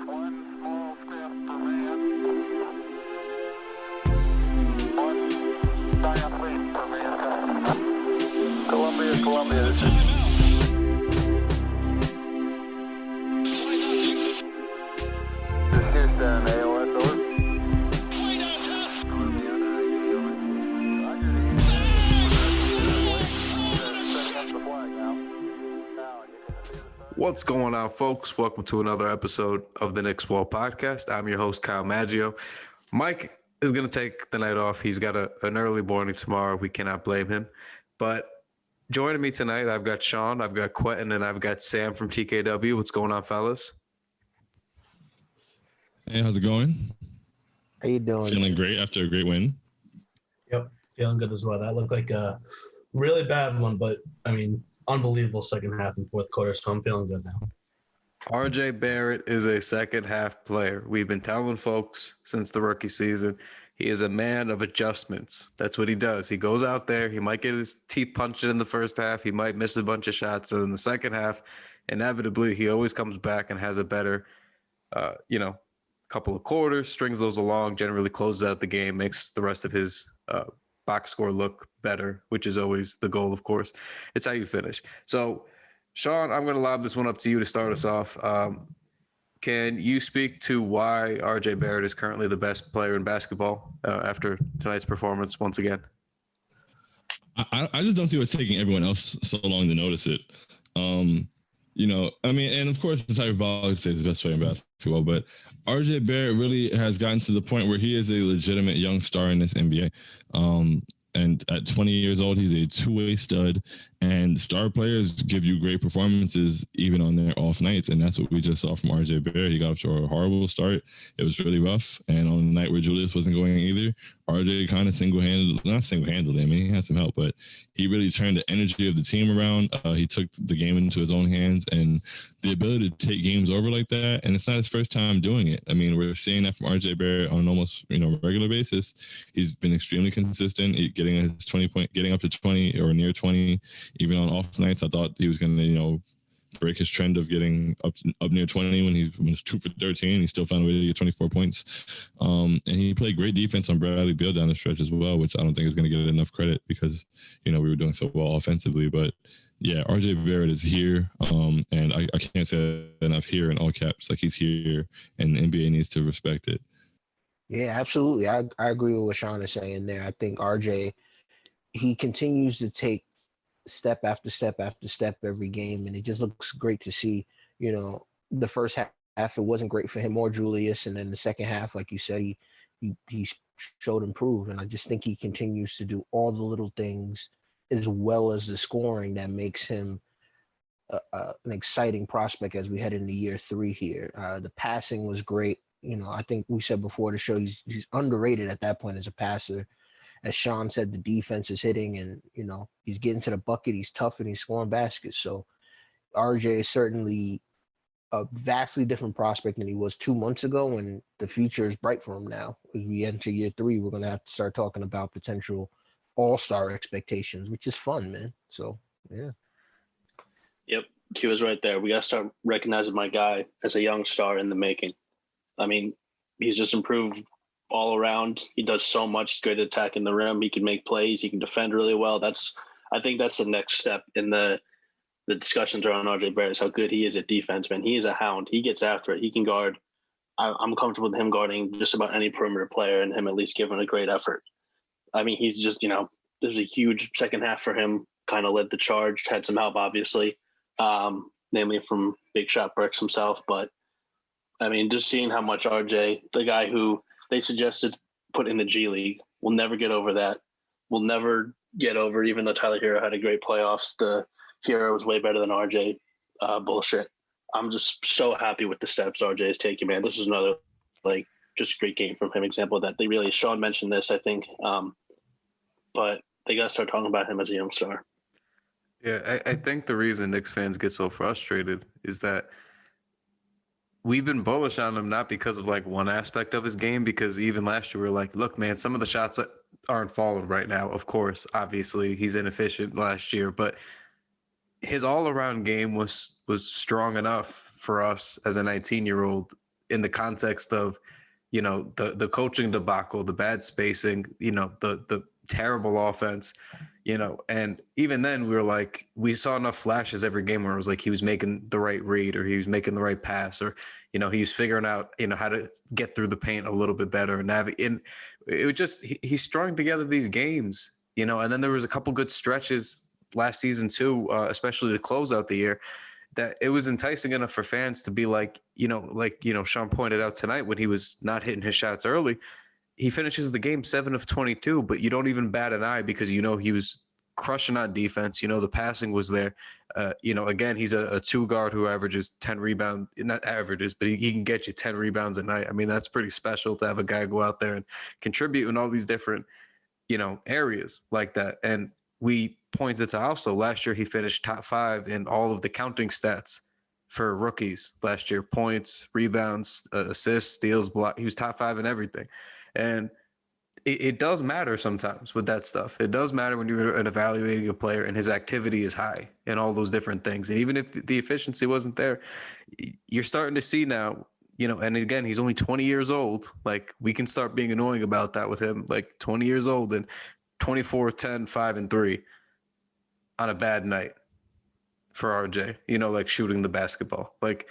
one small step for man, one giant leap for mankind. Columbia, this is... This is Houston, AOS, over. What's going on, folks? Welcome to another episode of the Knicks Wall Podcast. I'm your host, Kyle Maggio. Mike is going to take the night off. He's got an early morning tomorrow. We cannot blame him. But joining me tonight, I've got Shaun, I've got Quentin, and I've got Sam from TKW. What's going on, fellas? Hey, how's it going? How you doing? Feeling great after a great win. Yep, feeling good as well. That looked like a really bad one, but I mean, unbelievable second half and fourth quarter, so I'm feeling good now. RJ Barrett is a second half player. We've been telling folks since the rookie season, he is a man of adjustments. That's what he does. He goes out there, he might get his teeth punched in the first half, he might miss a bunch of shots, and in the second half, inevitably, he always comes back and has a better, couple of quarters, strings those along, generally closes out the game, makes the rest of his box score look better, which is always the goal, of course. It's how you finish. So, Shaun, I'm going to lob this one up to you to start us off. Can you speak to why RJ Barrett is currently the best player in basketball after tonight's performance once again? I just don't see what's taking everyone else so long to notice it. And of course, it's hyperbolic to say he's the best player in basketball, but RJ Barrett really has gotten to the point where he is a legitimate young star in this NBA. And at 20 years old, he's a two-way stud, and star players give you great performances even on their off nights. And that's what we just saw from RJ Barrett. He got off to a horrible start. It was really rough. And on the night where Julius wasn't going either, RJ kind of not single-handedly, I mean, he had some help, but he really turned the energy of the team around. He took the game into his own hands, and the ability to take games over like that. And it's not his first time doing it. I mean, we're seeing that from RJ Barrett on almost, regular basis. He's been extremely consistent, getting up to 20 or near 20, even on off nights. I thought he was going to, break his trend of getting up near 20 when he was 2 for 13. He still found a way to get 24 points. And he played great defense on Bradley Beal down the stretch as well, which I don't think is going to get enough credit because, we were doing so well offensively. But yeah, RJ Barrett is here. And I can't say enough here in all caps. Like, he's here, and the NBA needs to respect it. Yeah, absolutely. I agree with what Shaun is saying there. I think RJ, he continues to take step after step after step every game, and it just looks great to see. The first half it wasn't great for him or Julius, and then the second half, like you said, he showed improve, and I just think he continues to do all the little things as well as the scoring that makes him an exciting prospect as we head into year 3 here. The passing was great. I think we said before the show he's underrated at that point as a passer. As Shaun said, the defense is hitting, and he's getting to the bucket. He's tough, and he's scoring baskets. So RJ is certainly a vastly different prospect than he was 2 months ago, and the future is bright for him now. As we enter year 3, we're going to have to start talking about potential all-star expectations, which is fun, man. So yeah. Yep, Q is right there. We got to start recognizing my guy as a young star in the making. I mean, he's just improved all around. He does so much. Great attack in the rim. He can make plays. He can defend really well. I think that's the next step in the discussions around RJ Barrett, is how good he is at defense, man. He is a hound. He gets after it. He can guard. I'm comfortable with him guarding just about any perimeter player, and him at least giving a great effort. I mean, he's just, there's a huge second half for him, kind of led the charge, had some help, obviously, namely from Big Shot Burks himself. But, I mean, just seeing how much RJ, the guy who they suggested put in the G League, will never get over that. Will never get over, even though Tyler Hero had a great playoffs, the Hero was way better than RJ. Bullshit. I'm just so happy with the steps RJ is taking, man. This is another, just great game from him. Example of that. Shaun mentioned this, I think, but they got to start talking about him as a young star. Yeah, I think the reason Knicks fans get so frustrated is that we've been bullish on him, not because of one aspect of his game, because even last year we were like, look, man, some of the shots aren't falling right now. Of course, obviously he's inefficient last year, but his all-around game was strong enough for us as a 19-year-old in the context of, the coaching debacle, the bad spacing, the terrible offense, and even then we saw enough flashes every game where it was like he was making the right read, or he was making the right pass, or, he was figuring out, how to get through the paint a little bit better and navigate. And it was just, he strung together these games, and then there was a couple good stretches last season too, especially to close out the year, that it was enticing enough for fans to be like, Shaun pointed out tonight when he was not hitting his shots early, he finishes the game 7 of 22, but you don't even bat an eye because, he was crushing on defense. The passing was there. Again, he's a two guard who averages 10 rebounds, not averages, but he can get you 10 rebounds a night. I mean, that's pretty special to have a guy go out there and contribute in all these different, areas like that. And we pointed to also last year, he finished top 5 in all of the counting stats for rookies last year: points, rebounds, assists, steals, block. He was top 5 in everything. And it does matter sometimes with that stuff. It does matter when you're evaluating a player and his activity is high and all those different things. And even if the efficiency wasn't there, you're starting to see now, and again, he's only 20 years old. Like, we can start being annoying about that with him, like 20 years old and 24, 10, 5, and 3 on a bad night for RJ, like shooting the basketball. Like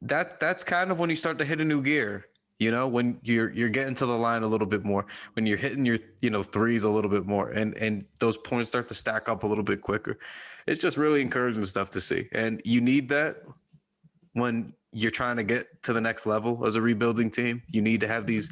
that's kind of when you start to hit a new gear, when you're getting to the line a little bit more, when you're hitting your, threes a little bit more, and those points start to stack up a little bit quicker. It's just really encouraging stuff to see. And you need that when you're trying to get to the next level as a rebuilding team. You need to have these,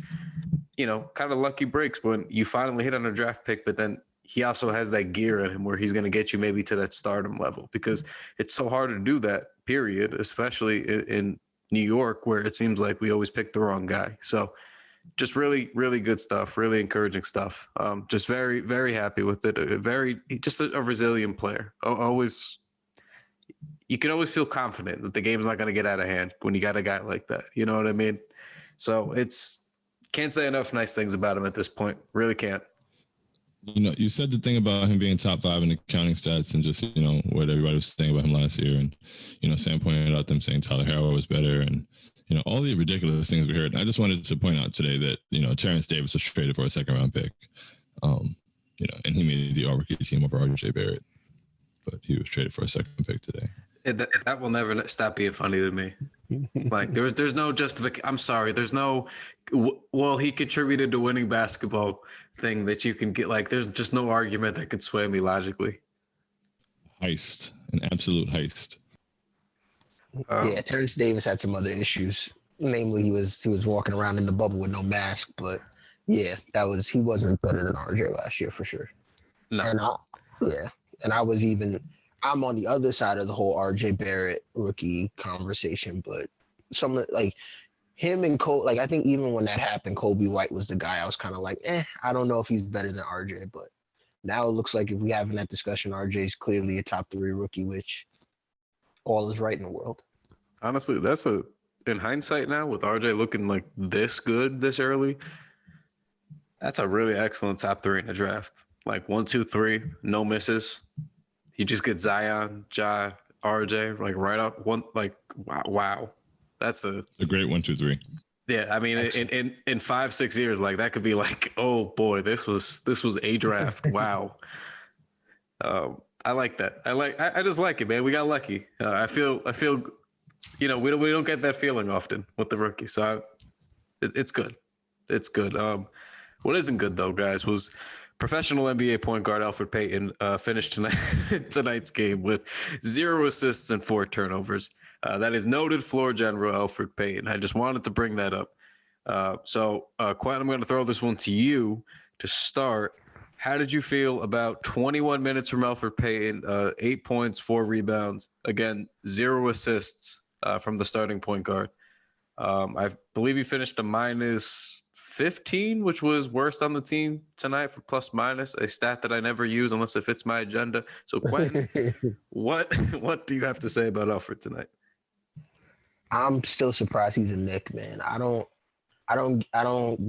kind of lucky breaks when you finally hit on a draft pick, but then he also has that gear in him where he's going to get you maybe to that stardom level, because it's so hard to do that, period, especially in New York, where it seems like we always pick the wrong guy. So just really, really good stuff, really encouraging stuff. Just very, very happy with it. Just a resilient player. You can always feel confident that the game's not going to get out of hand when you got a guy like that. You know what I mean? So can't say enough nice things about him at this point. Really can't. You said the thing about him being top 5 in the counting stats and just, what everybody was saying about him last year. And, Sam pointed out them saying Tyler Herro was better and, all the ridiculous things we heard. And I just wanted to point out today that, Terrence Davis was traded for a 2nd-round pick, and he made the all-rookie team over RJ Barrett, but he was traded for a 2nd pick today. That will never stop being funny to me. Like there's no justification. I'm sorry. There's no, well, he contributed to winning basketball thing that you can get. Like, there's just no argument that could sway me logically. Heist, an absolute heist. Yeah, Terrence Davis had some other issues. Namely, he was walking around in the bubble with no mask. But yeah, he wasn't better than RJ last year for sure. No. And I'm on the other side of the whole RJ Barrett rookie conversation, but some like him and Cole, like I think even when that happened, Kobe White was the guy I was kind of like, I don't know if he's better than RJ, but now it looks like if we having that discussion, RJ's clearly a top 3 rookie, which all is right in the world. Honestly, in hindsight now, with RJ looking like this good this early, that's a really excellent top 3 in the draft. Like 1, 2, 3, no misses. You just get Zion, Ja, RJ, like right up one. Like wow, that's a great 1, 2, 3. Yeah, I mean, in 5-6 years, like that could be like, oh boy, this was a draft. Wow. I like that. I just like it, man. We got lucky. I feel, we don't get that feeling often with the rookie. So it's good. It's good. What isn't good though, guys, was professional NBA point guard Elfrid Payton finished tonight's game with 0 assists and 4 turnovers. That is noted floor general Elfrid Payton. I just wanted to bring that up. So, Quentin, I'm going to throw this one to you to start. How did you feel about 21 minutes from Elfrid Payton, 8 points, 4 rebounds, again, 0 assists from the starting point guard? I believe he finished a minus 15, which was worst on the team tonight for plus minus, a stat that I never use unless it fits my agenda. So Quentin, what do you have to say about Elfrid tonight? I'm still surprised he's a Knick, man. I don't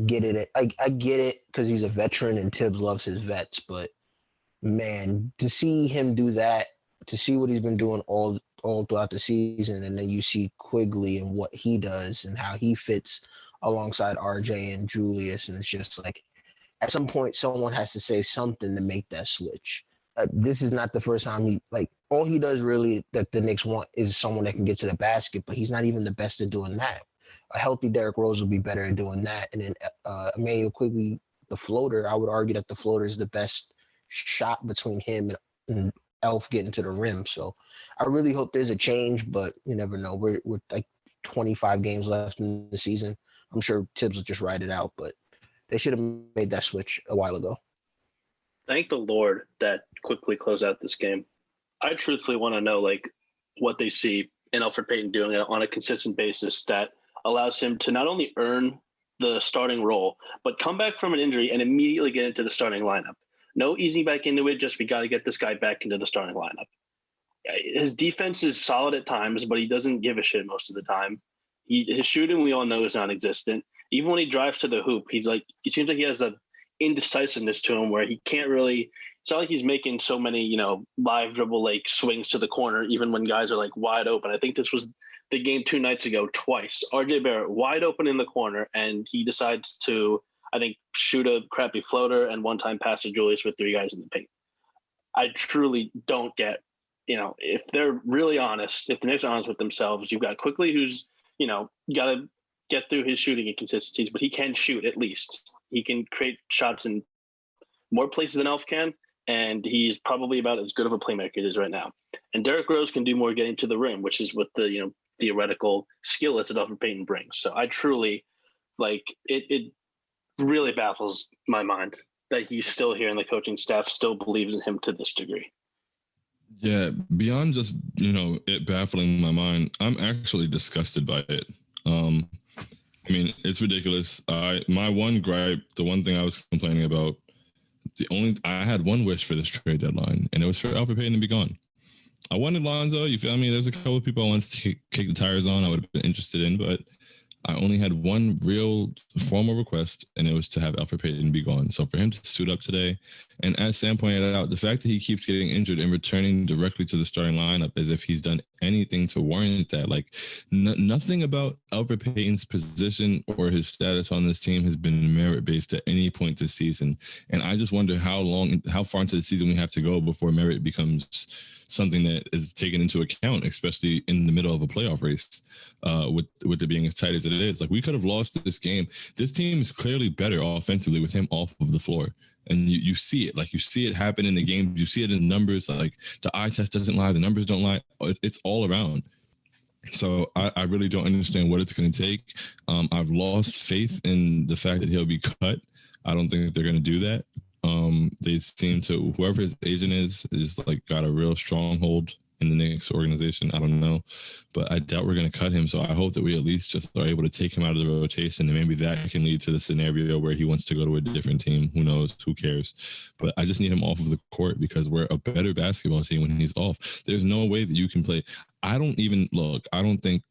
get it. I get it because he's a veteran and Tibbs loves his vets, but man, to see him do that, to see what he's been doing all all throughout the season, and then you see Quigley and what he does and how he fits alongside RJ and Julius, and it's just like at some point someone has to say something to make that switch. This is not the first time all he does really that the Knicks want is someone that can get to the basket, but he's not even the best at doing that. A healthy Derrick Rose will be better at doing that, and then Emmanuel Quigley, the floater, I would argue that the floater is the best shot between him and Elf getting to the rim. So I really hope there's a change, but you never know. We're like 25 games left in the season. I'm sure Tibbs will just ride it out, but they should have made that switch a while ago. Thank the Lord that quickly closed out this game. I truthfully want to know what they see in Elfrid Payton doing on a consistent basis that allows him to not only earn the starting role, but come back from an injury and immediately get into the starting lineup. No easing back into it, just we got to get this guy back into the starting lineup. His defense is solid at times, but he doesn't give a shit most of the time. His shooting, we all know, is non-existent. Even when he drives to the hoop, it seems like he has a indecisiveness to him where he can't really. It's not like he's making so many, live dribble swings to the corner, even when guys are wide open. I think this was the game 2 nights ago, twice. RJ Barrett wide open in the corner, and he decides to, I think, shoot a crappy floater and one-time pass to Julius with 3 guys in the paint. I truly don't get, if they're really honest, if the Knicks are honest with themselves, you've got Quickly who's, got to get through his shooting inconsistencies, but he can shoot at least. He can create shots in more places than Elf can, and he's probably about as good of a playmaker as right now. And Derrick Rose can do more getting to the rim, which is what the theoretical skill is that Elfrid Payton brings. So I truly it really baffles my mind that he's still here and the coaching staff still believes in him to this degree. Yeah, beyond just, it baffling my mind, I'm actually disgusted by it. It's ridiculous. My one gripe, the one thing I was complaining about, I had one wish for this trade deadline, and it was for Elfrid Payton to be gone. I wanted Lonzo, you feel me? There's a couple of people I wanted to kick the tires on I would have been interested in, but I only had one real formal request, and it was to have Elfrid Payton be gone. So for him to suit up today, and as Sam pointed out, the fact that he keeps getting injured and returning directly to the starting lineup as if he's done anything to warrant that. Nothing about Elfrid Payton's position or his status on this team has been merit-based at any point this season. And I just wonder how far into the season we have to go before merit becomes something that is taken into account, especially in the middle of a playoff race, with it being as tight as it is. We could have lost this game. This team is clearly better offensively with him off of the floor. And you see it. You see it happen in the game. You see it in the numbers. The eye test doesn't lie. The numbers don't lie. It's all around. So I really don't understand what it's going to take. I've lost faith in the fact that he'll be cut. I don't think that they're going to do that. They seem to, whoever his agent is got a real stronghold in the Knicks organization. I don't know, but I doubt we're going to cut him. So I hope that we at least just are able to take him out of the rotation, and maybe that can lead to the scenario where he wants to go to a different team. Who knows? Who cares? But I just need him off of the court because we're a better basketball team when he's off. There's no way that you can play. I don't think,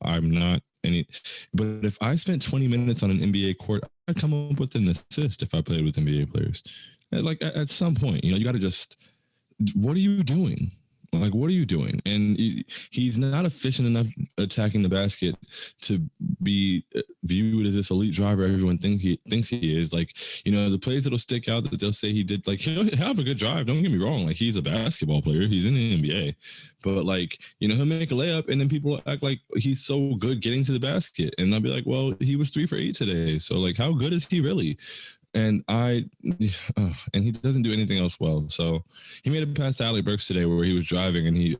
I'm not any, but if I spent 20 minutes on an NBA court, I'd come up with an assist if I played with NBA players. At some point, you got to just, what are you doing? What are you doing? And he's not efficient enough attacking the basket to be viewed as this elite driver everyone thinks he is. The plays that'll stick out that they'll say he did, he'll have a good drive. Don't get me wrong. He's a basketball player. He's in the NBA. But, he'll make a layup, and then people act like he's so good getting to the basket. And I'll be like, well, he was 3 for 8 today. So, how good is he really? And he doesn't do anything else well. So he made a pass to Alec Burks today where he was driving and he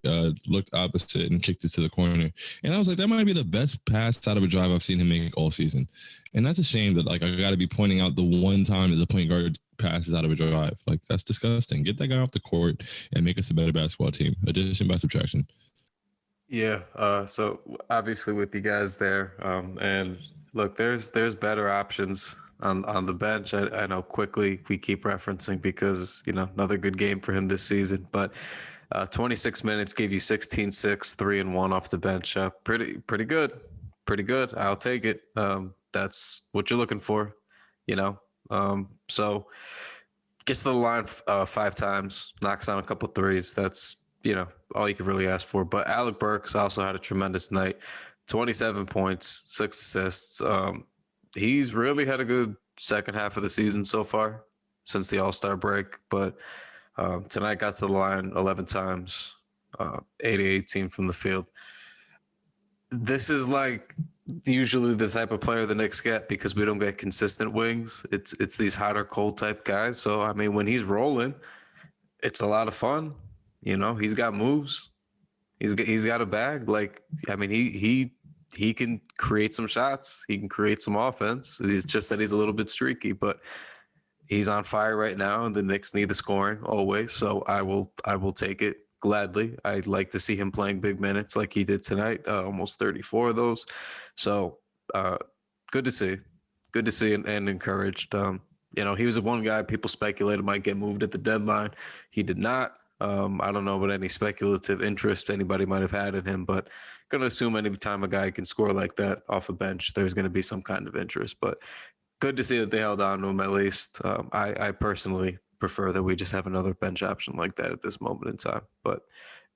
looked opposite and kicked it to the corner. And I was like, that might be the best pass out of a drive I've seen him make all season. And that's a shame that I got to be pointing out the one time that the point guard passes out of a drive. That's disgusting. Get that guy off the court and make us a better basketball team. Addition by subtraction. Yeah. So obviously with you guys there, and look, there's better options on the bench. I know quickly we keep referencing because, another good game for him this season, but 26 minutes gave you 16-6, 3-1 off the bench. Pretty good. I'll take it. That's what you're looking for, so gets to the line 5 times, knocks down a couple threes. That's all you could really ask for. But Alec Burks also had a tremendous night. 27 points, 6 assists. He's really had a good second half of the season so far since the All-Star break. But tonight got to the line 11 times, 80-18 from the field. This is like usually the type of player the Knicks get because we don't get consistent wings. It's these hot or cold type guys. So, I mean, when he's rolling, it's a lot of fun. He's got moves. He's got a bag. Like, I mean, he can create some shots. He can create some offense. It's just that he's a little bit streaky, but he's on fire right now, and the Knicks need the scoring always. So I will take it gladly. I'd like to see him playing big minutes like he did tonight, almost 34 of those. So good to see. Good to see and encouraged. He was the one guy people speculated might get moved at the deadline. He did not. I don't know about any speculative interest anybody might have had in him, but going to assume any time a guy can score like that off a bench, there's going to be some kind of interest. But good to see that they held on to him at least. I personally prefer that we just have another bench option like that at this moment in time. But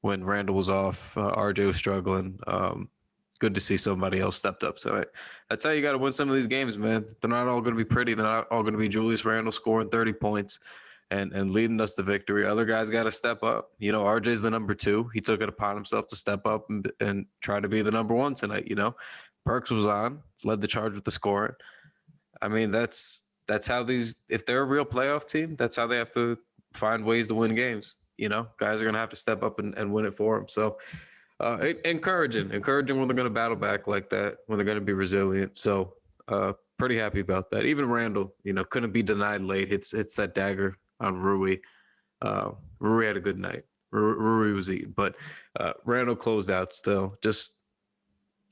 when Randall was off, RJ was struggling. Good to see somebody else stepped up tonight. That's how you got to win some of these games, man. They're not all going to be pretty. They're not all going to be Julius Randle scoring 30 points and leading us to victory. Other guys got to step up. RJ's the number 2. He took it upon himself to step up and try to be the number 1 tonight. Perks was on, led the charge with the scoring. I mean, that's how if they're a real playoff team, that's how they have to find ways to win games. Guys are going to have to step up and win it for them. So encouraging when they're going to battle back like that, when they're going to be resilient. So pretty happy about that. Even Randall, couldn't be denied late. Hits that dagger on Rui. Rui had a good night. Rui was eating, but Randall closed out still. Just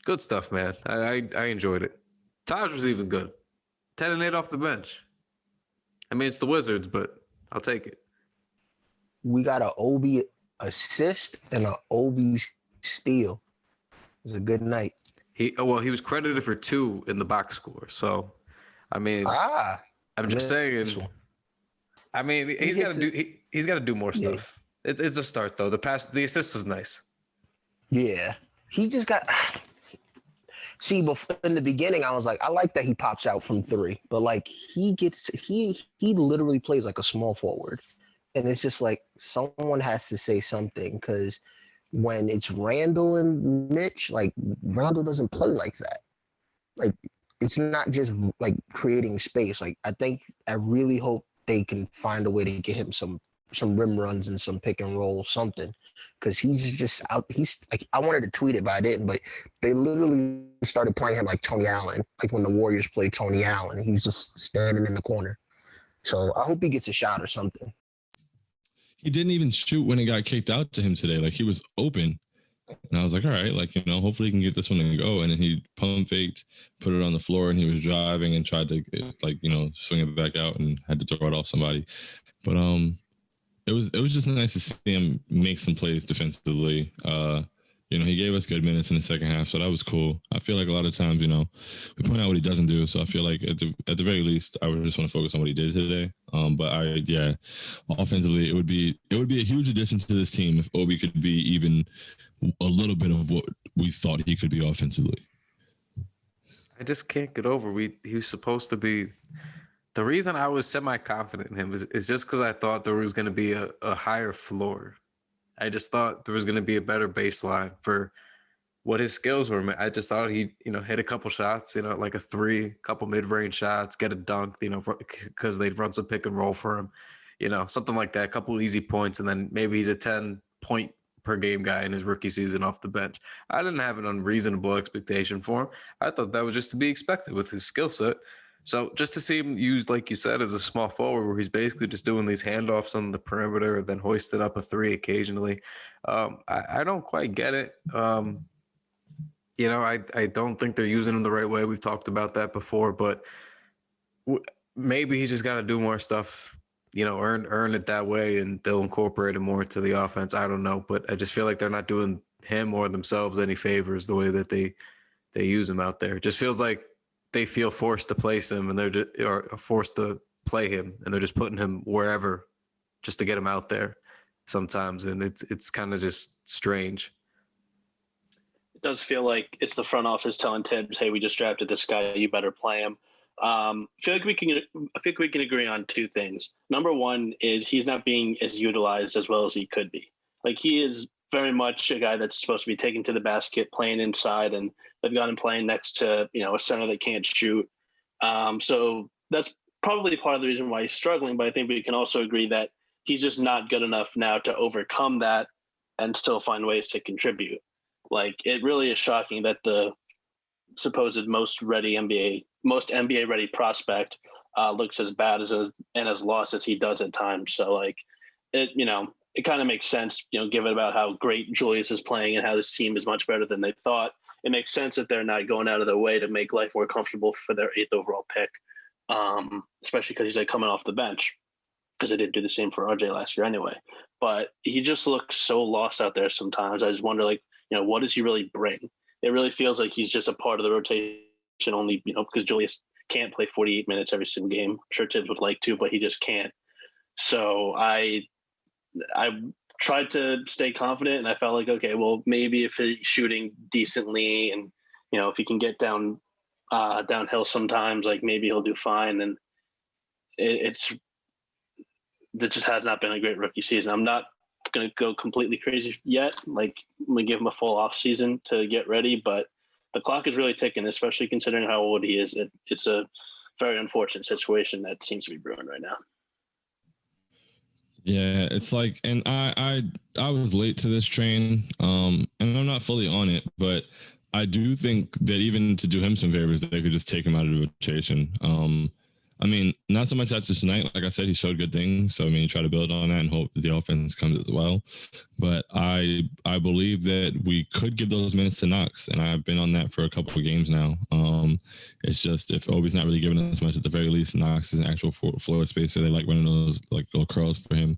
good stuff, man. I enjoyed it. Taj was even good. 10 and 8 off the bench. I mean, it's the Wizards, but I'll take it. We got an Obi assist and an Obi steal. It was a good night. He was credited for 2 in the box score. So, I mean, I'm just saying. I mean, he's got to do more stuff. It's a start though. The assist was nice. Yeah, he just got. See, before in the beginning, I was like, I like that he pops out from 3, but like he literally plays like a small forward, and it's just like someone has to say something because when it's Randall and Mitch, like Randall doesn't play like that. Like it's not just like creating space. Like I really hope they can find a way to get him some rim runs and some pick and roll, something, because he's just out. He's like, I wanted to tweet it, but I didn't. But they literally started playing him like Tony Allen, like when the Warriors played Tony Allen. He's just standing in the corner. So I hope he gets a shot or something. He didn't even shoot when it got kicked out to him today. Like he was open. And I was like, all right, like, hopefully he can get this one and go. And then he pump faked, put it on the floor, and he was driving and tried to, swing it back out and had to throw it off somebody. But it was just nice to see him make some plays defensively. He gave us good minutes in the second half, so that was cool. I feel like a lot of times, we point out what he doesn't do. So I feel like at the very least, I would just want to focus on what he did today. Offensively, it would be a huge addition to this team if Obi could be even a little bit of what we thought he could be offensively. I just can't get over. He was supposed to be. The reason I was semi-confident in him is just because I thought there was going to be a higher floor. I just thought there was going to be a better baseline for what his skills were. I just thought he'd, hit a couple shots, like a 3, couple mid-range shots, get a dunk, because they'd run some pick and roll for him, something like that, a couple easy points, and then maybe he's a 10-point per game guy in his rookie season off the bench. I didn't have an unreasonable expectation for him. I thought that was just to be expected with his skill set. So just to see him used, like you said, as a small forward where he's basically just doing these handoffs on the perimeter, then hoisting up a 3 occasionally, I don't quite get it. I don't think they're using him the right way. We've talked about that before, but maybe he's just got to do more stuff, earn it that way, and they'll incorporate it more into the offense. I don't know, but I just feel like they're not doing him or themselves any favors the way that they use him out there. It just feels like they feel forced to place him and are forced to play him, and they're just putting him wherever just to get him out there. sometimes, and it's kind of just strange. It does feel like it's the front office telling Tibbs, "Hey, we just drafted this guy. You better play him." I feel like we can agree on two things. Number one is he's not being as utilized as well as he could be. Like, he is very much a guy that's supposed to be taken to the basket, playing inside, and they've got him playing next to a center that can't shoot. So that's probably part of the reason why he's struggling. But I think we can also agree that he's just not good enough now to overcome that and still find ways to contribute. Like, it really is shocking that the supposed most NBA ready prospect looks as bad and as lost as he does at times. So, like, it kind of makes sense, given about how great Julius is playing and how this team is much better than they thought. It makes sense that they're not going out of their way to make life more comfortable for their 8th overall pick, especially because he's like coming off the bench, because they didn't do the same for RJ last year anyway. But he just looks so lost out there sometimes. I just wonder, like, what does he really bring? It really feels like he's just a part of the rotation only, because Julius can't play 48 minutes every single game. I'm sure Tibbs would like to, but he just can't. So I tried to stay confident, and I felt like, okay, well, maybe if he's shooting decently and, if he can get downhill sometimes, like, maybe he'll do fine. And that just has not been a great rookie season. I'm not going to go completely crazy yet. Like, we give him a full off season to get ready, but the clock is really ticking, especially considering how old he is. It's a very unfortunate situation that seems to be brewing right now. Yeah, it's like, and I was late to this train, and I'm not fully on it, but I do think that even to do him some favors, they could just take him out of the rotation. I mean, not so much after tonight. Like I said, he showed good things. So, I mean, you try to build on that and hope the offense comes as well. But I believe that we could give those minutes to Knox, and I've been on that for a couple of games now. It's just, if Obi's not really giving us much, at the very least, Knox is an actual floor spacer. They like running those like little curls for him.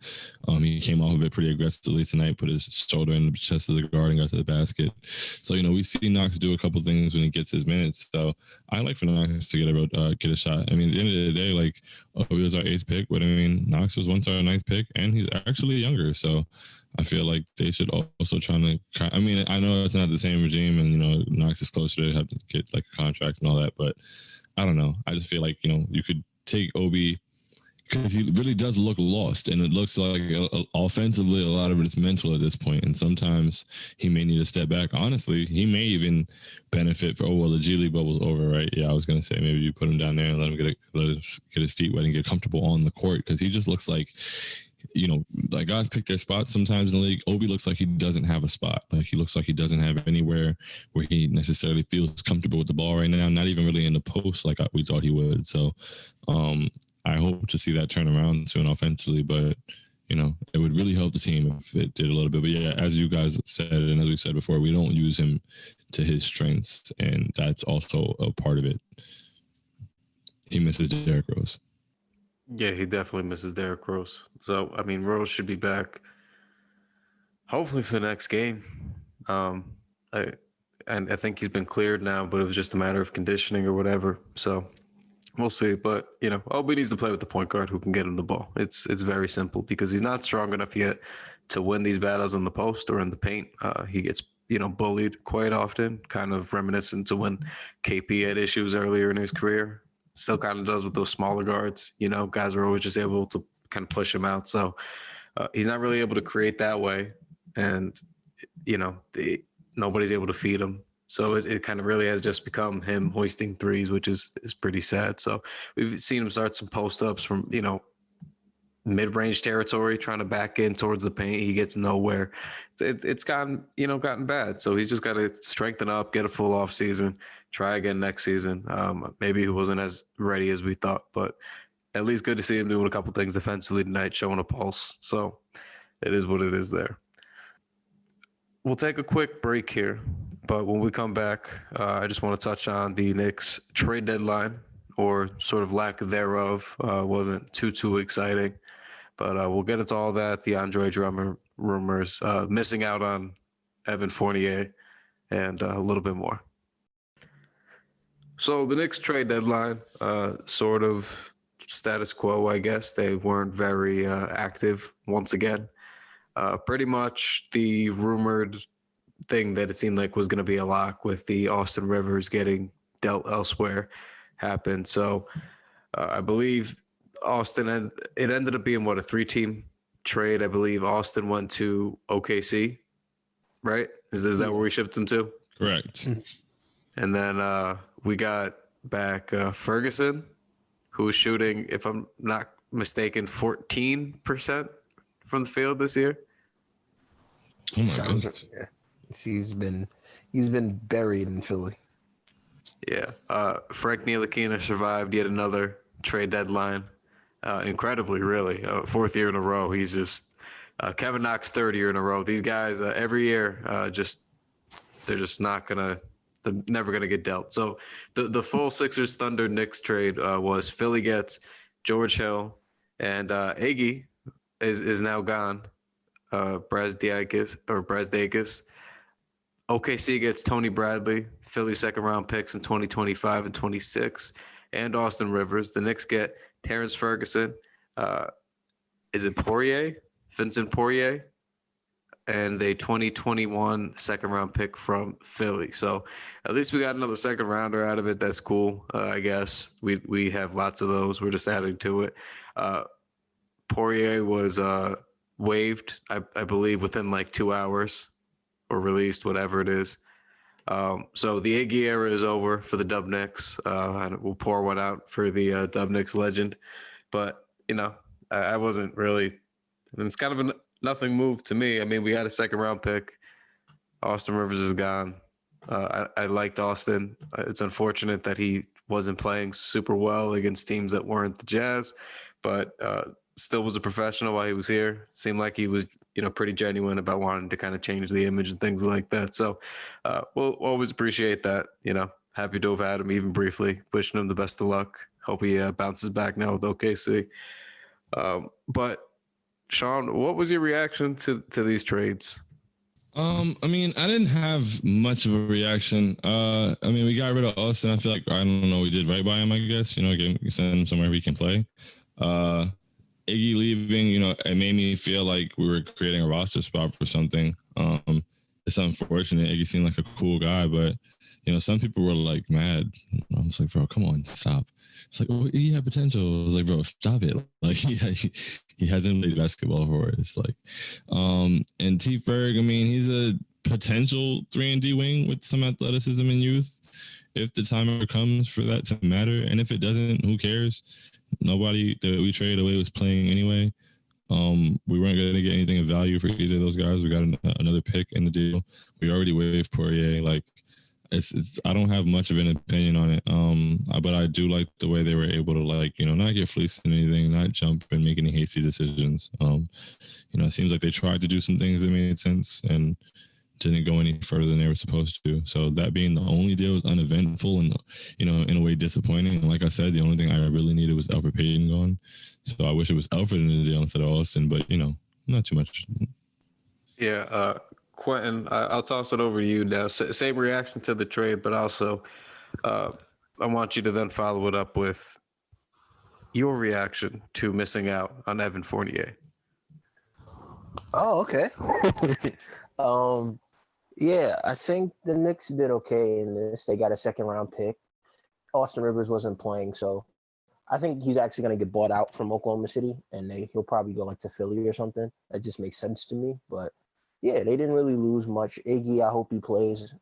He came off of it pretty aggressively tonight, put his shoulder in the chest of the guard and got to the basket. So, we see Knox do a couple things when he gets his minutes. So I like for Knox to get a shot. I mean, at the end of the day, like, Obi was our 8th pick, but I mean, Knox was once our 9th pick, and he's actually younger. So I feel like they should also try to, I mean, I know it's not the same regime, and, Knox is closer to have to get like a contract and all that, but I don't know. I just feel like, you could take Obi, because he really does look lost, and it looks like offensively a lot of it is mental at this point, and sometimes he may need to step back. Honestly, he may even benefit the G League bubble's over, right? Yeah, I was gonna say maybe you put him down there and let him get his feet wet and get comfortable on the court, because he just looks like, like, guys pick their spots sometimes in the league. Obi looks like he doesn't have a spot. Like, he looks like he doesn't have anywhere where he necessarily feels comfortable with the ball right now, not even really in the post like we thought he would. So I hope to see that turn around soon offensively, but it would really help the team if it did a little bit. But yeah, as you guys said, and as we said before, we don't use him to his strengths, and that's also a part of it. He misses Derrick Rose. Yeah, he definitely misses Derrick Rose. So, I mean, Rose should be back hopefully for the next game. I think he's been cleared now, but it was just a matter of conditioning or whatever. So we'll see. But, Obi needs to play with the point guard who can get him the ball. It's very simple, because he's not strong enough yet to win these battles in the post or in the paint. He gets, bullied quite often, kind of reminiscent to when KP had issues earlier in his career. Still kind of does with those smaller guards. Guys are always just able to kind of push him out. So he's not really able to create that way. And, nobody's able to feed him. So it kind of really has just become him hoisting threes, which is pretty sad. So we've seen him start some post-ups from, mid-range territory, trying to back in towards the paint. He gets nowhere. It's gotten bad. So he's just got to strengthen up, get a full off season, try again next season. Maybe he wasn't as ready as we thought, but at least good to see him doing a couple things defensively tonight, showing a pulse. So it is what it is there. We'll take a quick break here, but when we come back, I just want to touch on the Knicks trade deadline, or sort of lack thereof. Wasn't too exciting. But we'll get into all that, the Andre Drummond rumors, missing out on Evan Fournier, and a little bit more. So the Knicks trade deadline, sort of status quo, I guess. They weren't very active once again. Pretty much the rumored thing that it seemed like was going to be a lock with the Austin Rivers getting dealt elsewhere happened. So I believe Austin, and it ended up being what, a 3-team trade. I believe Austin went to OKC, right? Is that where we shipped them to? Correct. And then we got back Ferguson, who was shooting, if I'm not mistaken, 14% from the field this year. Oh my goodness. Yeah. He's been buried in Philly. Yeah. Frank Ntilikina survived yet another trade deadline. Incredibly, really. Fourth year in a row. He's just Kevin Knox, third year in a row. These guys every year they're just they're never gonna get dealt. So the full Sixers Thunder Knicks trade was Philly gets George Hill, and Iggy is now gone. Brazdeikis. OKC gets Tony Bradley, Philly second round picks in 2025 and 26, and Austin Rivers. The Knicks get Terrence Ferguson. Is it Poirier? Vincent Poirier? And a 2021 second round pick from Philly. So at least we got another second rounder out of it. That's cool. I guess we have lots of those. We're just adding to it. Poirier was waived, I believe, within like 2 hours, or released, whatever it is. So the Iggy era is over for the Dub Knicks. And we'll pour one out for the Dub Knicks legend. But, I wasn't really, it's kind of a nothing move to me. I mean, we had a second round pick. Austin Rivers is gone. I liked Austin. It's unfortunate that he wasn't playing super well against teams that weren't the Jazz, but still was a professional while he was here. Seemed like he was, pretty genuine about wanting to kind of change the image and things like that. So we'll always appreciate that. Happy to have had him even briefly. Wishing him the best of luck. Hope he bounces back now with OKC. But Shaun, what was your reaction to these trades? I mean, I didn't have much of a reaction. We got rid of Austin. I feel like, I don't know, we did right by him, I guess. Send him somewhere he can play. Iggy leaving, it made me feel like we were creating a roster spot for something. It's unfortunate. Iggy seemed like a cool guy, but, some people were like mad. I was like, bro, come on, stop. It's like, oh, he had potential. I was like, bro, stop it. Like, he hasn't played basketball for it. It's like, and T. Ferg, he's a potential 3-and-D wing with some athleticism and youth. If the time ever comes for that to matter, and if it doesn't, who cares? Nobody that we traded away was playing anyway. We weren't going to get anything of value for either of those guys. We got another pick in the deal. We already waived Poirier. Like, it's I don't have much of an opinion on it. But I do like the way they were able to, not get fleeced in anything, not jump and make any hasty decisions. It seems like they tried to do some things that made sense and didn't go any further than they were supposed to. So that being the only deal was uneventful and, in a way disappointing. And like I said, the only thing I really needed was Alfred Payton gone. So I wish it was Alfred in the deal instead of Austin, but, not too much. Yeah. Quentin, I'll toss it over to you now. Same reaction to the trade, but also I want you to then follow it up with your reaction to missing out on Evan Fournier. Oh, okay. Yeah, I think the Knicks did okay in this. They got a second round pick. Austin Rivers wasn't playing, so I think he's actually going to get bought out from Oklahoma City, and he'll probably go to Philly or something. That just makes sense to me. But yeah, they didn't really lose much. Iggy, I hope he plays.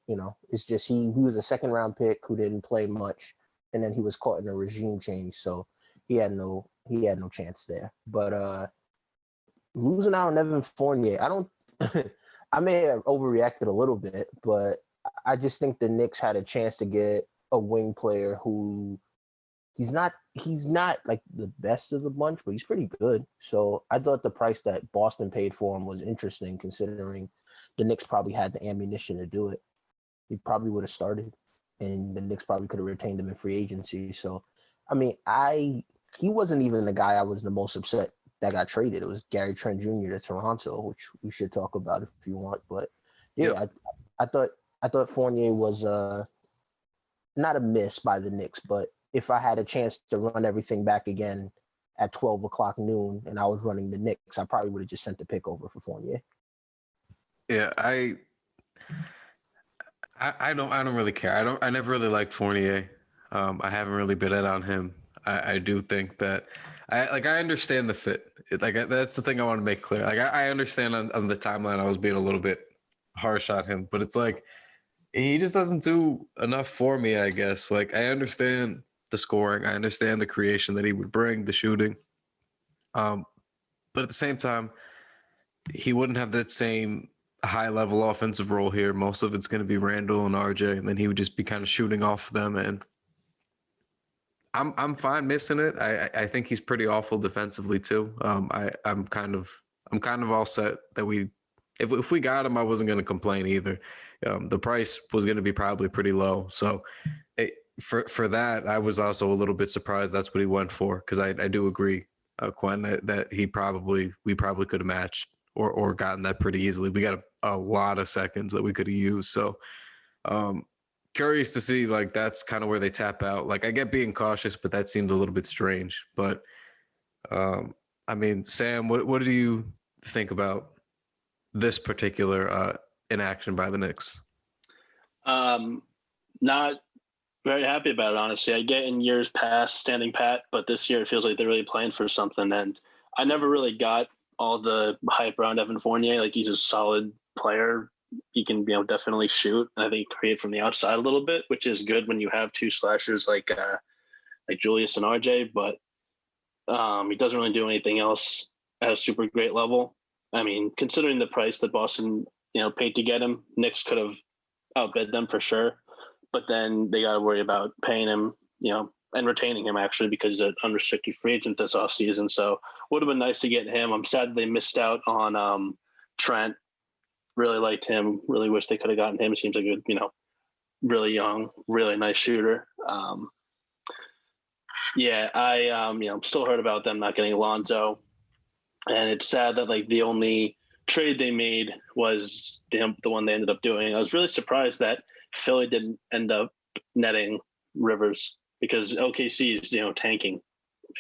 It's just he was a second round pick who didn't play much, and then he was caught in a regime change, so he had no chance there. But losing out on Evan Fournier, I don't. I may have overreacted a little bit, but I just think the Knicks had a chance to get a wing player who he's not like the best of the bunch, but he's pretty good. So I thought the price that Boston paid for him was interesting, considering the Knicks probably had the ammunition to do it. He probably would have started, and the Knicks probably could have retained him in free agency. So, he wasn't even the guy I was the most upset that got traded. It was Gary Trent Jr. to Toronto, which we should talk about if you want. But yeah, I thought Fournier was not a miss by the Knicks, but if I had a chance to run everything back again, at 12 o'clock noon and I was running the Knicks, I probably would have just sent the pick over for Fournier. Yeah, I don't really care. I never really liked Fournier. I haven't really been in on him. I do think that I understand the fit. That's the thing I want to make clear. Like I understand on the timeline I was being a little bit harsh on him, but it's like he just doesn't do enough for me, I guess. Like I understand the scoring, I understand the creation that he would bring, the shooting. But at the same time, he wouldn't have that same high level offensive role here. Most of it's going to be Randall and RJ, and then he would just be kind of shooting off them. And I'm fine missing it. I think he's pretty awful defensively too. I'm kind of all set that if we got him, I wasn't going to complain either. The price was going to be probably pretty low, so for that, I was also a little bit surprised that's what he went for, because I do agree, Quentin, that we probably could have matched or gotten that pretty easily. We got a lot of seconds that we could have used. So curious to see, like, that's kind of where they tap out. Like, I get being cautious, but that seemed a little bit strange. But I mean, Sam, what do you think about this particular inaction by the Knicks? Not very happy about it, honestly. I get in years past standing pat, but this year it feels like they're really playing for something. And I never really got all the hype around Evan Fournier. Like, he's a solid player. He can, definitely shoot. I think create from the outside a little bit, which is good when you have two slashers like Julius and RJ. But he doesn't really do anything else at a super great level. I mean, considering the price that Boston, paid to get him, Knicks could have outbid them for sure. But then they got to worry about paying him, and retaining him, actually, because he's an unrestricted free agent this offseason. So would have been nice to get him. I'm sad they missed out on Trent. Really liked him. Really wish they could have gotten him. He seems like a really young, really nice shooter. I'm still hurt about them not getting Alonzo. And it's sad that, like, the only trade they made was the one they ended up doing. I was really surprised that Philly didn't end up netting Rivers, because OKC is, tanking.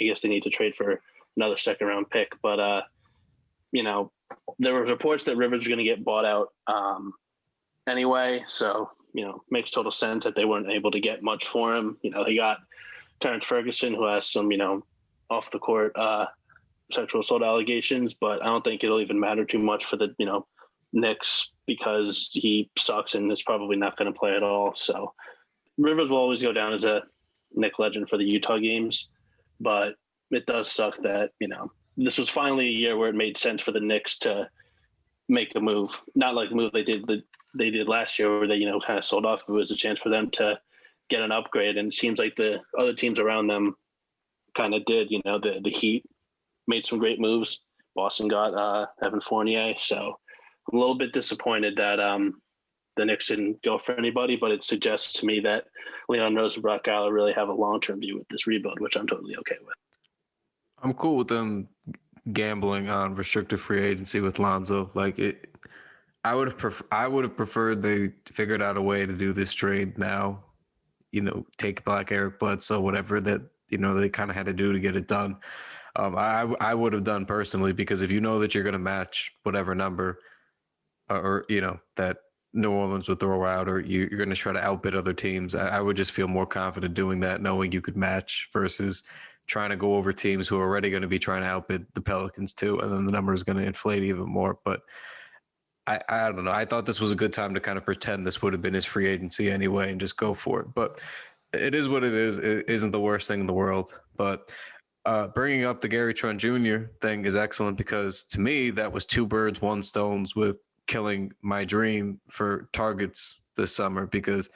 I guess they need to trade for another second round pick. But, there were reports that Rivers was going to get bought out anyway. So, makes total sense that they weren't able to get much for him. They got Terrence Ferguson, who has some, off the court sexual assault allegations, but I don't think it'll even matter too much for the, Knicks, because he sucks and is probably not going to play at all. So Rivers will always go down as a Knick legend for the Utah games, but it does suck that, this was finally a year where it made sense for the Knicks to make a move. Not like the move they did last year, where they, kind of sold off. It was a chance for them to get an upgrade. And it seems like the other teams around them kind of did. The Heat made some great moves. Boston got Evan Fournier. So I'm a little bit disappointed that the Knicks didn't go for anybody, but it suggests to me that Leon Rose and Brock Aller really have a long-term view with this rebuild, which I'm totally okay with. I'm cool with them gambling on restricted free agency with Lonzo. Like, I would have preferred they figured out a way to do this trade now. Take back Eric Bledsoe, whatever that they kind of had to do to get it done. I would have done personally, because if you know that you're going to match whatever number, or that New Orleans would throw out, or you're going to try to outbid other teams, I would just feel more confident doing that, knowing you could match, versus trying to go over teams who are already going to be trying to outbid the Pelicans too, and then the number is going to inflate even more. But I don't know. I thought this was a good time to kind of pretend this would have been his free agency anyway and just go for it. But it is what it is. It isn't the worst thing in the world. But bringing up the Gary Trent Jr. thing is excellent, because to me, that was two birds, one stone with killing my dream for targets this summer, because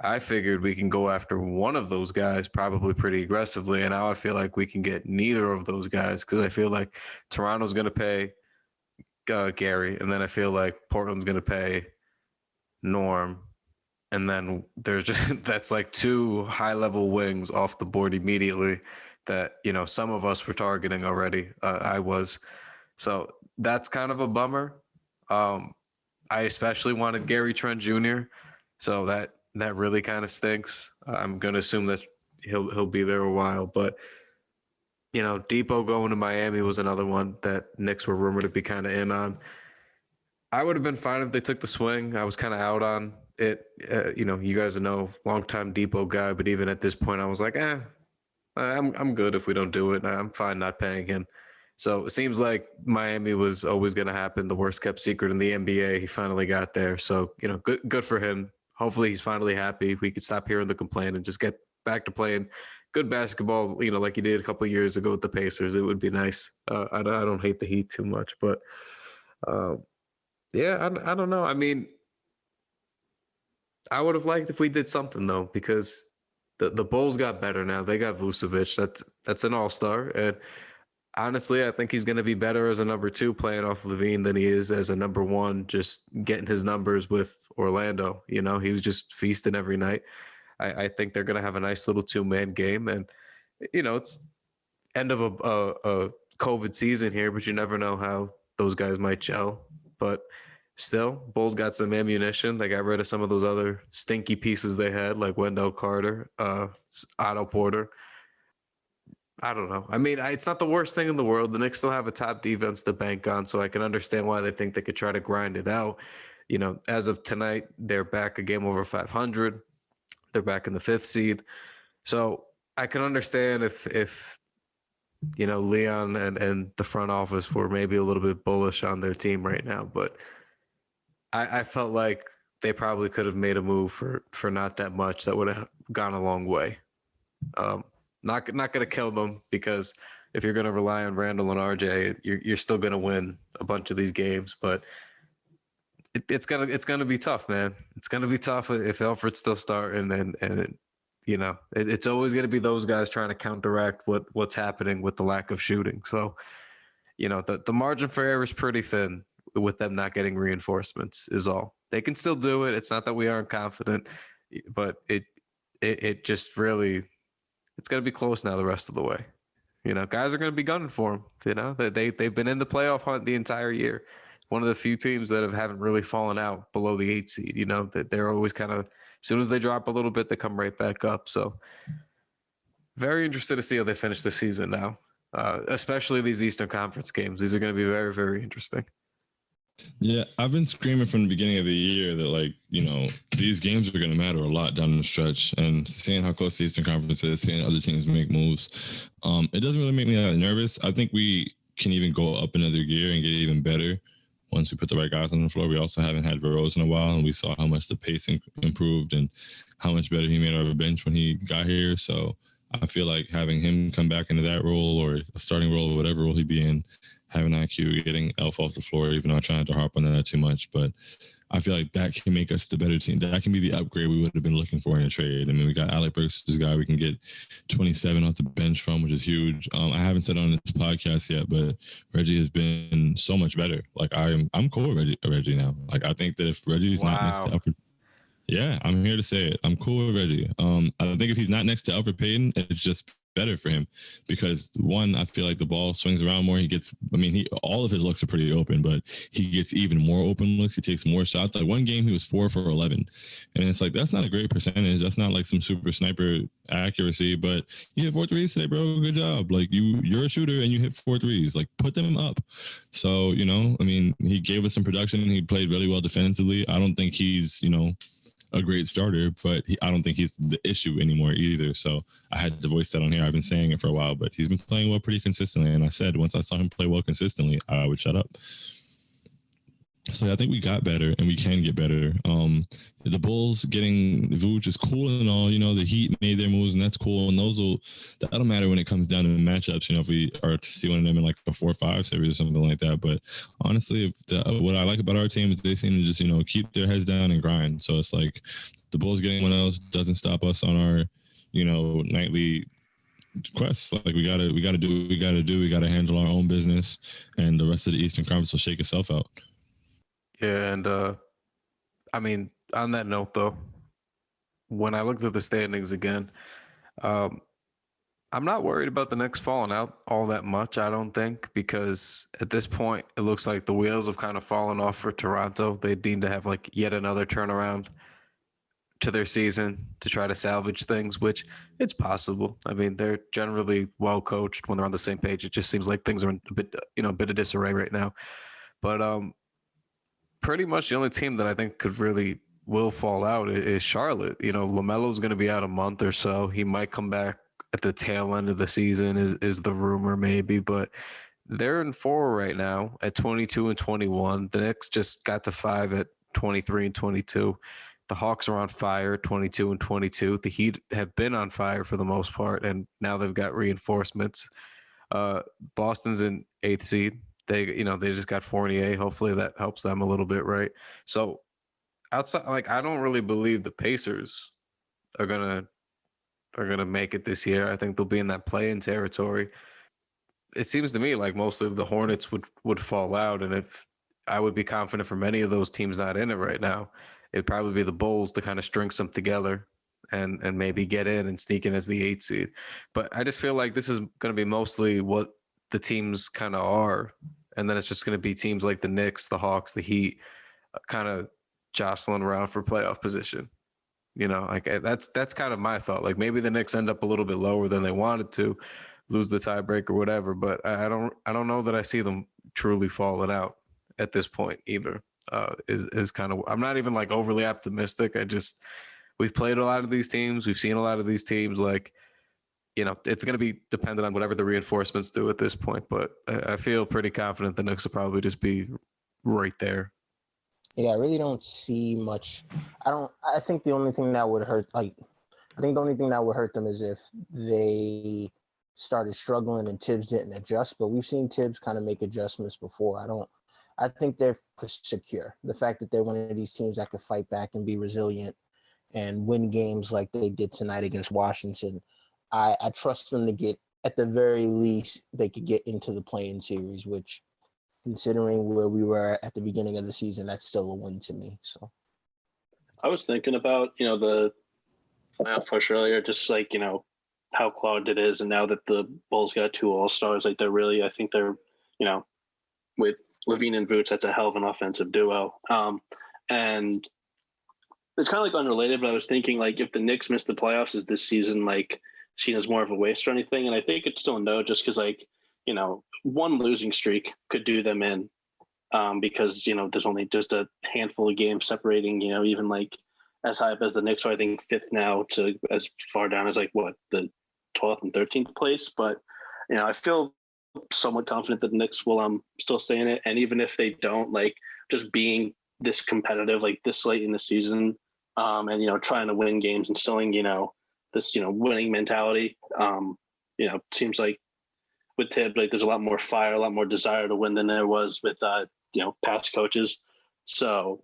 I figured we can go after one of those guys probably pretty aggressively. And now I feel like we can get neither of those guys, because I feel like Toronto's going to pay Gary, and then I feel like Portland's going to pay Norm. And then there's just, that's like two high level wings off the board immediately that, some of us were targeting already. I was. So that's kind of a bummer. I especially wanted Gary Trent Jr. So that really kind of stinks. I'm going to assume that he'll be there a while, but Depot going to Miami was another one that Knicks were rumored to be kind of in on. I would have been fine if they took the swing. I was kind of out on it. You guys know, longtime Depot guy, but even at this point, I was like, I'm good if we don't do it. I'm fine not paying him. So it seems like Miami was always going to happen. The worst kept secret in the NBA. He finally got there. So, good for him. Hopefully he's finally happy. We could stop hearing the complaint and just get back to playing good basketball, like he did a couple of years ago with the Pacers. It would be nice. I don't hate the Heat too much, but yeah, I don't know. I mean, I would have liked if we did something though, because the Bulls got better now. They got Vucevic. That's an all-star. And honestly, I think he's going to be better as a number 2 playing off Levine than he is as a number 1, just getting his numbers with Orlando. He was just feasting every night. I think they're going to have a nice little 2-man game. And, it's end of a COVID season here, but you never know how those guys might gel. But still, Bulls got some ammunition. They got rid of some of those other stinky pieces they had, like Wendell Carter, Otto Porter. I don't know. I mean, it's not the worst thing in the world. The Knicks still have a top defense to bank on, so I can understand why they think they could try to grind it out. As of tonight, they're back a game over 500. They're back in the 5th seed. So I can understand if Leon and the front office were maybe a little bit bullish on their team right now. But I felt like they probably could have made a move for not that much that would have gone a long way. Not going to kill them, because if you're going to rely on Randall and RJ, you're still going to win a bunch of these games. But it's gonna be tough, man. It's gonna be tough if Alfred's still starting, and it's always going to be those guys trying to counteract what's happening with the lack of shooting. So the margin for error is pretty thin with them not getting reinforcements. Is all. They can still do it. It's not that we aren't confident, but it just really. It's going to be close now the rest of the way. Guys are going to be gunning for them. They've been in the playoff hunt the entire year. One of the few teams that haven't really fallen out below the 8 seed. That they're always kind of, as soon as they drop a little bit, they come right back up. So very interested to see how they finish the season now, especially these Eastern Conference games. These are going to be very, very interesting. Yeah, I've been screaming from the beginning of the year that, these games are going to matter a lot down the stretch. And seeing how close the Eastern Conference is, seeing other teams make moves, it doesn't really make me that nervous. I think we can even go up another gear and get even better once we put the right guys on the floor. We also haven't had Rose in a while, and we saw how much the pacing improved and how much better he made our bench when he got here. So I feel like having him come back into that role, or a starting role, or whatever role he'd be in, having IQ, getting Elf off the floor, even though I try not to harp on that too much. But I feel like that can make us the better team. That can be the upgrade we would have been looking for in a trade. I mean, we got Alec Burks, this guy we can get 27 off the bench from, which is huge. I haven't said on this podcast yet, but Reggie has been so much better. I'm cool with Reggie now. I think that if Reggie's not next to Alfred, yeah, I'm here to say it. I'm cool with Reggie. I think if he's not next to Alfred Payton, it's just better for him, because one, I feel like the ball swings around more. All of his looks are pretty open, but he gets even more open looks. He takes more shots. One game he was 4 for 11, and it's that's not a great percentage. That's not some super sniper accuracy, but you hit 4 threes today, bro. Good job. You're a shooter and you hit 4 threes. Put them up. So he gave us some production. He played really well defensively. I don't think he's a great starter, but I don't think he's the issue anymore either. So I had to voice that on here. I've been saying it for a while, but he's been playing well pretty consistently. And I said, once I saw him play well consistently, I would shut up. So I think we got better, and we can get better. The Bulls getting Vooch is cool and all. The Heat made their moves, and that's cool. And that'll matter when it comes down to matchups. If we are to see one of them in a 4-5 series or something like that. But honestly, what I like about our team is they seem to just keep their heads down and grind. So it's the Bulls getting one else doesn't stop us on our nightly quests. We gotta do what we gotta do. We gotta handle our own business, and the rest of the Eastern Conference will shake itself out. Yeah, and on that note, though, when I looked at the standings again, I'm not worried about the Knicks falling out all that much, I don't think, because at this point, it looks like the wheels have kind of fallen off for Toronto. They deemed to have yet another turnaround. to their season to try to salvage things, which it's possible. I mean, they're generally well coached when they're on the same page. It just seems like things are in a bit of disarray right now. But pretty much the only team that I think will fall out is Charlotte. LaMelo's going to be out a month or so. He might come back at the tail end of the season is the rumor maybe, but they're in 4 right now at 22 and 21. The Knicks just got to 5 at 23 and 22. The Hawks are on fire, 22 and 22. The Heat have been on fire for the most part, and now they've got reinforcements. Boston's in 8th seed. They just got Fournier. Hopefully that helps them a little bit, right? So outside, I don't really believe the Pacers are gonna make it this year. I think they'll be in that play-in territory. It seems to me like mostly the Hornets would fall out, and if I would be confident from any of those teams not in it right now, it'd probably be the Bulls to kind of string some together and maybe get in and sneak in as the 8th seed. But I just feel like this is going to be mostly what the teams kind of are, and then it's just going to be teams like the Knicks, the Hawks, the Heat, kind of jostling around for playoff position. That's kind of my thought. Like maybe the Knicks end up a little bit lower than they wanted to, lose the tiebreak or whatever, but I don't know that I see them truly falling out at this point either. Is kind of, I'm not even like overly optimistic. We've played a lot of these teams. We've seen a lot of these teams. Like, it's going to be dependent on whatever the reinforcements do at this point, but I feel pretty confident the Knicks will probably just be right there. Yeah, I really don't see much. I think the only thing that would hurt, them is if they started struggling and Tibbs didn't adjust, but we've seen Tibbs kind of make adjustments before. I think they're secure. The fact that they're one of these teams that could fight back and be resilient and win games like they did tonight against Washington, I trust them to get, at the very least, they could get into the play-in series, which, considering where we were at the beginning of the season, that's still a win to me. So I was thinking about, the playoff push earlier, just like, how clogged it is. And now that the Bulls got 2 All-Stars, like I think they're, with Levine and Vooch, that's a hell of an offensive duo. And it's kind of like unrelated, but I was thinking like if the Knicks miss the playoffs, is this season like seen as more of a waste or anything? And I think it's still no, just because one losing streak could do them in, because there's only just a handful of games separating even like as high up as the Knicks are, I think 5th now, to as far down as like the 12th and 13th place. But I feel somewhat confident that the Knicks will still stay in it, and even if they don't, like just being this competitive like this late in the season, and trying to win games, instilling this winning mentality, seems like with Tibbs, like there's a lot more fire, a lot more desire to win than there was with past coaches. So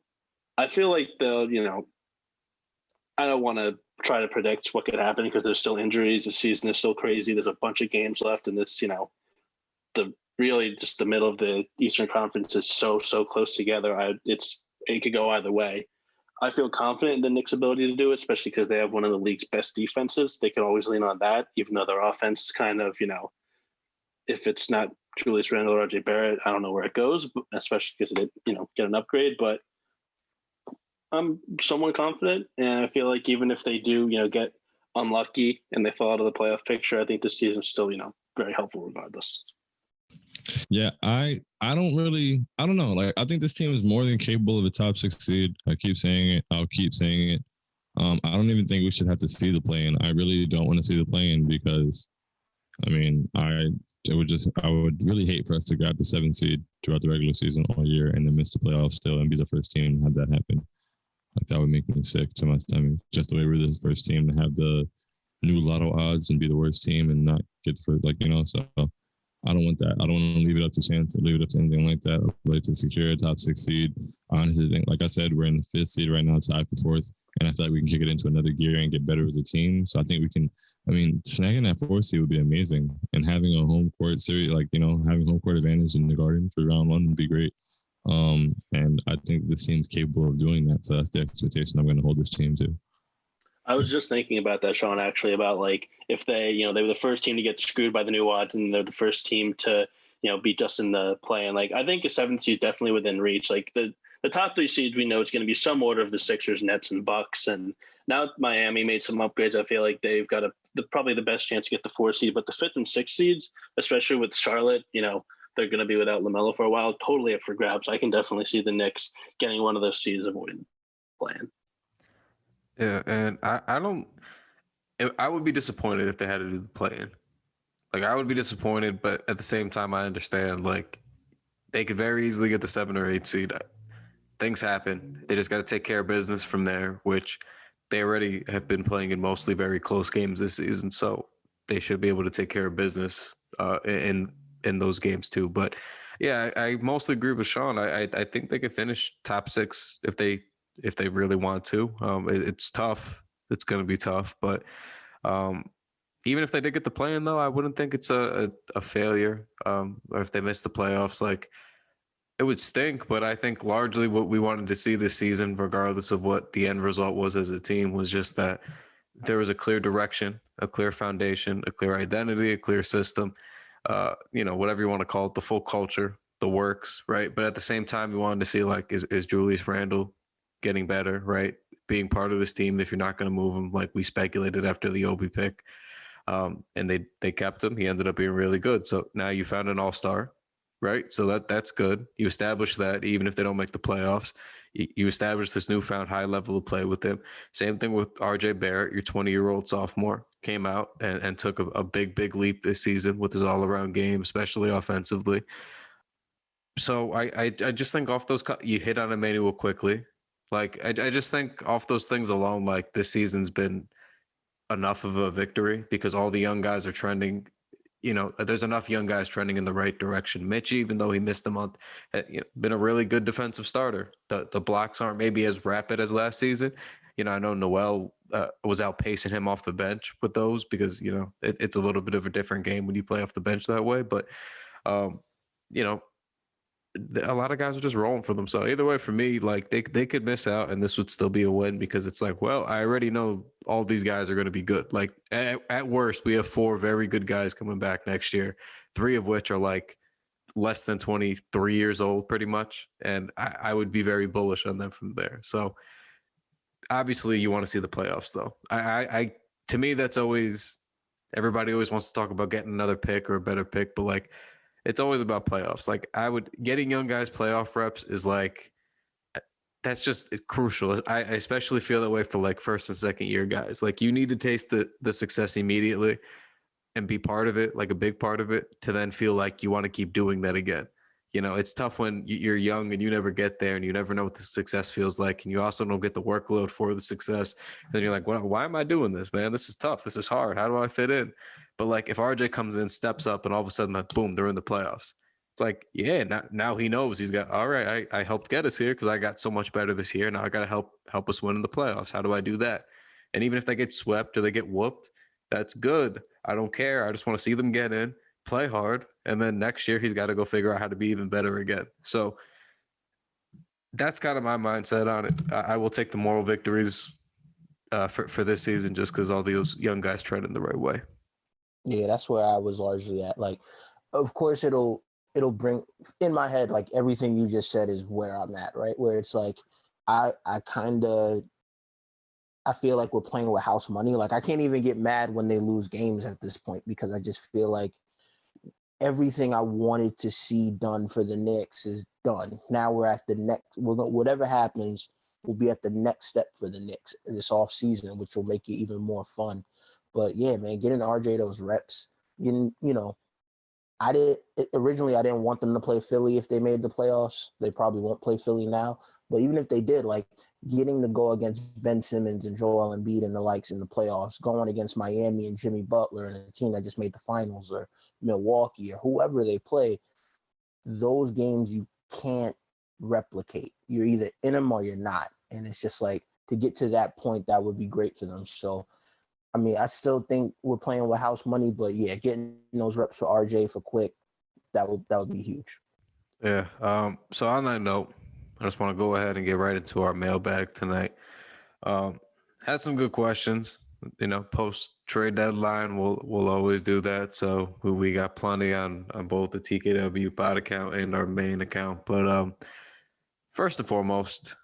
I feel like they'll I don't want to try to predict what could happen because there's still injuries. The season is still crazy. There's a bunch of games left, and this just the middle of the Eastern Conference is so close together. It could go either way. I feel confident in the Knicks' ability to do it, especially because they have one of the league's best defenses. They can always lean on that, even though their offense is kind of, if it's not Julius Randle or RJ Barrett, I don't know where it goes, especially because it didn't, get an upgrade. But I'm somewhat confident, and I feel like even if they do, get unlucky and they fall out of the playoff picture, I think this season is still, very helpful regardless. Yeah, I don't know. Like, I think this team is more than capable of a top 6 seed. I keep saying it. I'll keep saying it. I don't even think we should have to see the play-in. I really don't want to see the play-in because, I would really hate for us to grab the 7th seed throughout the regular season all year and then miss the playoffs still and be the first team to have that happen. Like, that would make me sick to my stomach. Just the way we're the first team to have the new lotto odds and be the worst team and not get for so I don't want that. I don't want to leave it up to chance or leave it up to anything like that. I'd like to secure a top 6 seed. I honestly think, like I said, we're in the 5th seed right now, tied for 4th. And I feel like we can kick it into another gear and get better as a team. So I think we can, snagging that 4th seed would be amazing. And having a home court series, having home court advantage in the Garden for round 1 would be great. And I think this team's capable of doing that. So that's the expectation I'm going to hold this team to. I was just thinking about that, Shaun, actually, about like if they, they were the first team to get screwed by the new odds and they're the first team to, be just in the play. And like, I think a 7th seed is definitely within reach. Like the top 3 seeds we know is going to be some order of the Sixers, Nets, and Bucks. And Now Miami made some upgrades. I feel like they've got probably the best chance to get the 4 seed, but the 5th and 6th seeds, especially with Charlotte, they're going to be without LaMelo for a while. Totally up for grabs. I can definitely see the Knicks getting one of those seeds, avoiding plan. Yeah, and I would be disappointed if they had to do the play-in. Like, I would be disappointed, but at the same time, I understand, like, they could very easily get the 7 or 8 seed. Things happen. They just got to take care of business from there, which they already have been playing in mostly very close games this season. So they should be able to take care of business in those games too. But yeah, I mostly agree with Shaun. I think they could finish top 6 if they really want to. It's tough. It's going to be tough, but even if they did get the play-in, though, I wouldn't think it's a failure. Or if they miss the playoffs, like, it would stink. But I think largely what we wanted to see this season, regardless of what the end result was as a team, was just that there was a clear direction, a clear foundation, a clear identity, a clear system, whatever you want to call it, the full culture, the works, right? But at the same time, we wanted to see, like, is Julius Randle getting better, right? Being part of this team if you're not going to move him, like we speculated after the Obi pick. And they kept him. He ended up being really good. So now you found an all-star, right? So that's good. You establish that even if they don't make the playoffs, you establish this newfound high level of play with him. Same thing with RJ Barrett, your 20-year-old sophomore, came out and took a big leap this season with his all-around game, especially offensively. So I just think off those, you hit on Emmanuel quickly. Like, I just think off those things alone, like, this season's been enough of a victory because all the young guys are trending. There's enough young guys trending in the right direction. Mitch, even though he missed a month, been a really good defensive starter. The blocks aren't maybe as rapid as last season. I know Noel was outpacing him off the bench with those because, it's a little bit of a different game when you play off the bench that way. But, a lot of guys are just rolling for them. So either way, for me, like, they could miss out and this would still be a win because it's like, well, I already know all these guys are going to be good. Like, at worst, we have 4 very good guys coming back next year, 3 of which are like less than 23 years old pretty much. And I would be very bullish on them from there. So obviously you want to see the playoffs though. To me, that's always, everybody always wants to talk about getting another pick or a better pick, but like, it's always about playoffs. Like, getting young guys playoff reps is like, that's just crucial. I especially feel that way for like first and second year guys. Like, you need to taste the success immediately and be part of it, like a big part of it, to then feel like you want to keep doing that again. It's tough when you're young and you never get there and you never know what the success feels like. And you also don't get the workload for the success. And then you're like, why am I doing this, man? This is tough. This is hard. How do I fit in? But like, if RJ comes in, steps up, and all of a sudden, like, boom, they're in the playoffs. It's like, yeah, now he knows he's got, all right, I helped get us here because I got so much better this year. Now I got to help us win in the playoffs. How do I do that? And even if they get swept or they get whooped, that's good. I don't care. I just want to see them get in, play hard, and then next year he's got to go figure out how to be even better again. So that's kind of my mindset on it. I will take the moral victories for this season just because all those young guys trend in the right way. Yeah, that's where I was largely at. Like, of course, it'll bring in my head, like, everything you just said is where I'm at, right? Where it's like, I feel like we're playing with house money. Like, I can't even get mad when they lose games at this point because I just feel like everything I wanted to see done for the Knicks is done. Now we're at the next. Whatever happens, we'll be at the next step for the Knicks this off season, which will make it even more fun. But yeah, man, getting RJ those reps. I didn't want them to play Philly if they made the playoffs. They probably won't play Philly now. But even if they did, like, getting to go against Ben Simmons and Joel Embiid and the likes in the playoffs, going against Miami and Jimmy Butler and a team that just made the finals, or Milwaukee or whoever they play, those games you can't replicate. You're either in them or you're not. And it's just like, to get to that point, that would be great for them. So, I mean, I still think we're playing with house money, but yeah, getting those reps for RJ for Quick, that would be huge. Yeah. So on that note, I just want to go ahead and get right into our mailbag tonight. Had some good questions. Post trade deadline, we'll always do that. So we got plenty on both the TKW pod account and our main account. But first and foremost,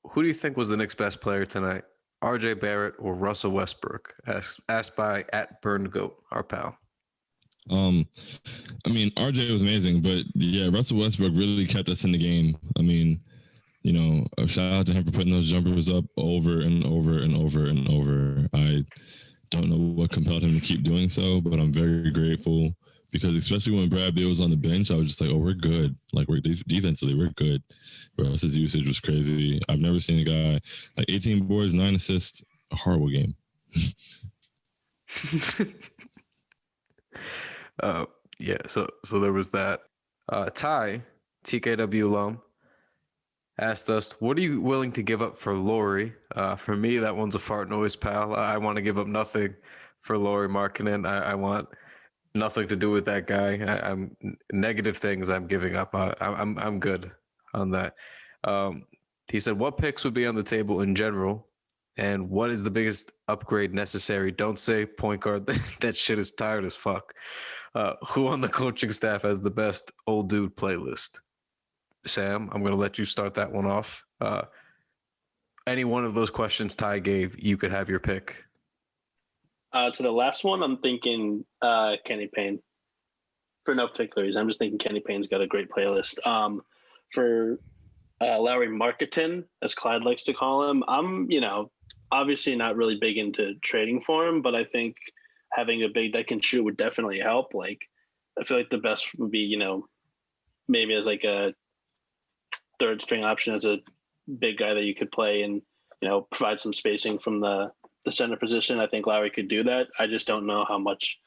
who do you think was the Knicks' best player tonight? RJ Barrett or Russell Westbrook? Asked by @BurnGoat, our pal. I mean, RJ was amazing, but yeah, Russell Westbrook really kept us in the game. I mean, you know, a shout out to him for putting those jumpers up over and over and over and over. I don't know what compelled him to keep doing so, but I'm very grateful because especially when Brad Beal was on the bench, I was just like, oh, we're good. Like, we're defensively, we're good. Russ's usage was crazy. I've never seen a guy like 18 boards, 9 assists, a horrible game. Yeah, so there was that. Ty, TKW alum, asked us, what are you willing to give up for Lauri? For me, that one's a fart noise, pal. I want to give up nothing for Lauri Markkanen. I want nothing to do with that guy. I'm negative things I'm giving up. I'm good on that. He said, what picks would be on the table in general? And what is the biggest upgrade necessary? Don't say point guard. That shit is tired as fuck. Who on the coaching staff has the best old dude playlist? Sam, I'm going to let you start that one off. Any one of those questions Ty gave, you could have your pick. To the last one, I'm thinking Kenny Payne. For no particular reason, I'm just thinking Kenny Payne's got a great playlist. For Lauri Markkanen, as Clyde likes to call him, I'm, obviously not really big into trading for him, but I think having a big that can shoot would definitely help. Like, I feel like the best would be, maybe as like a third string option as a big guy that you could play and, provide some spacing from the center position. I think Lauri could do that. I just don't know how much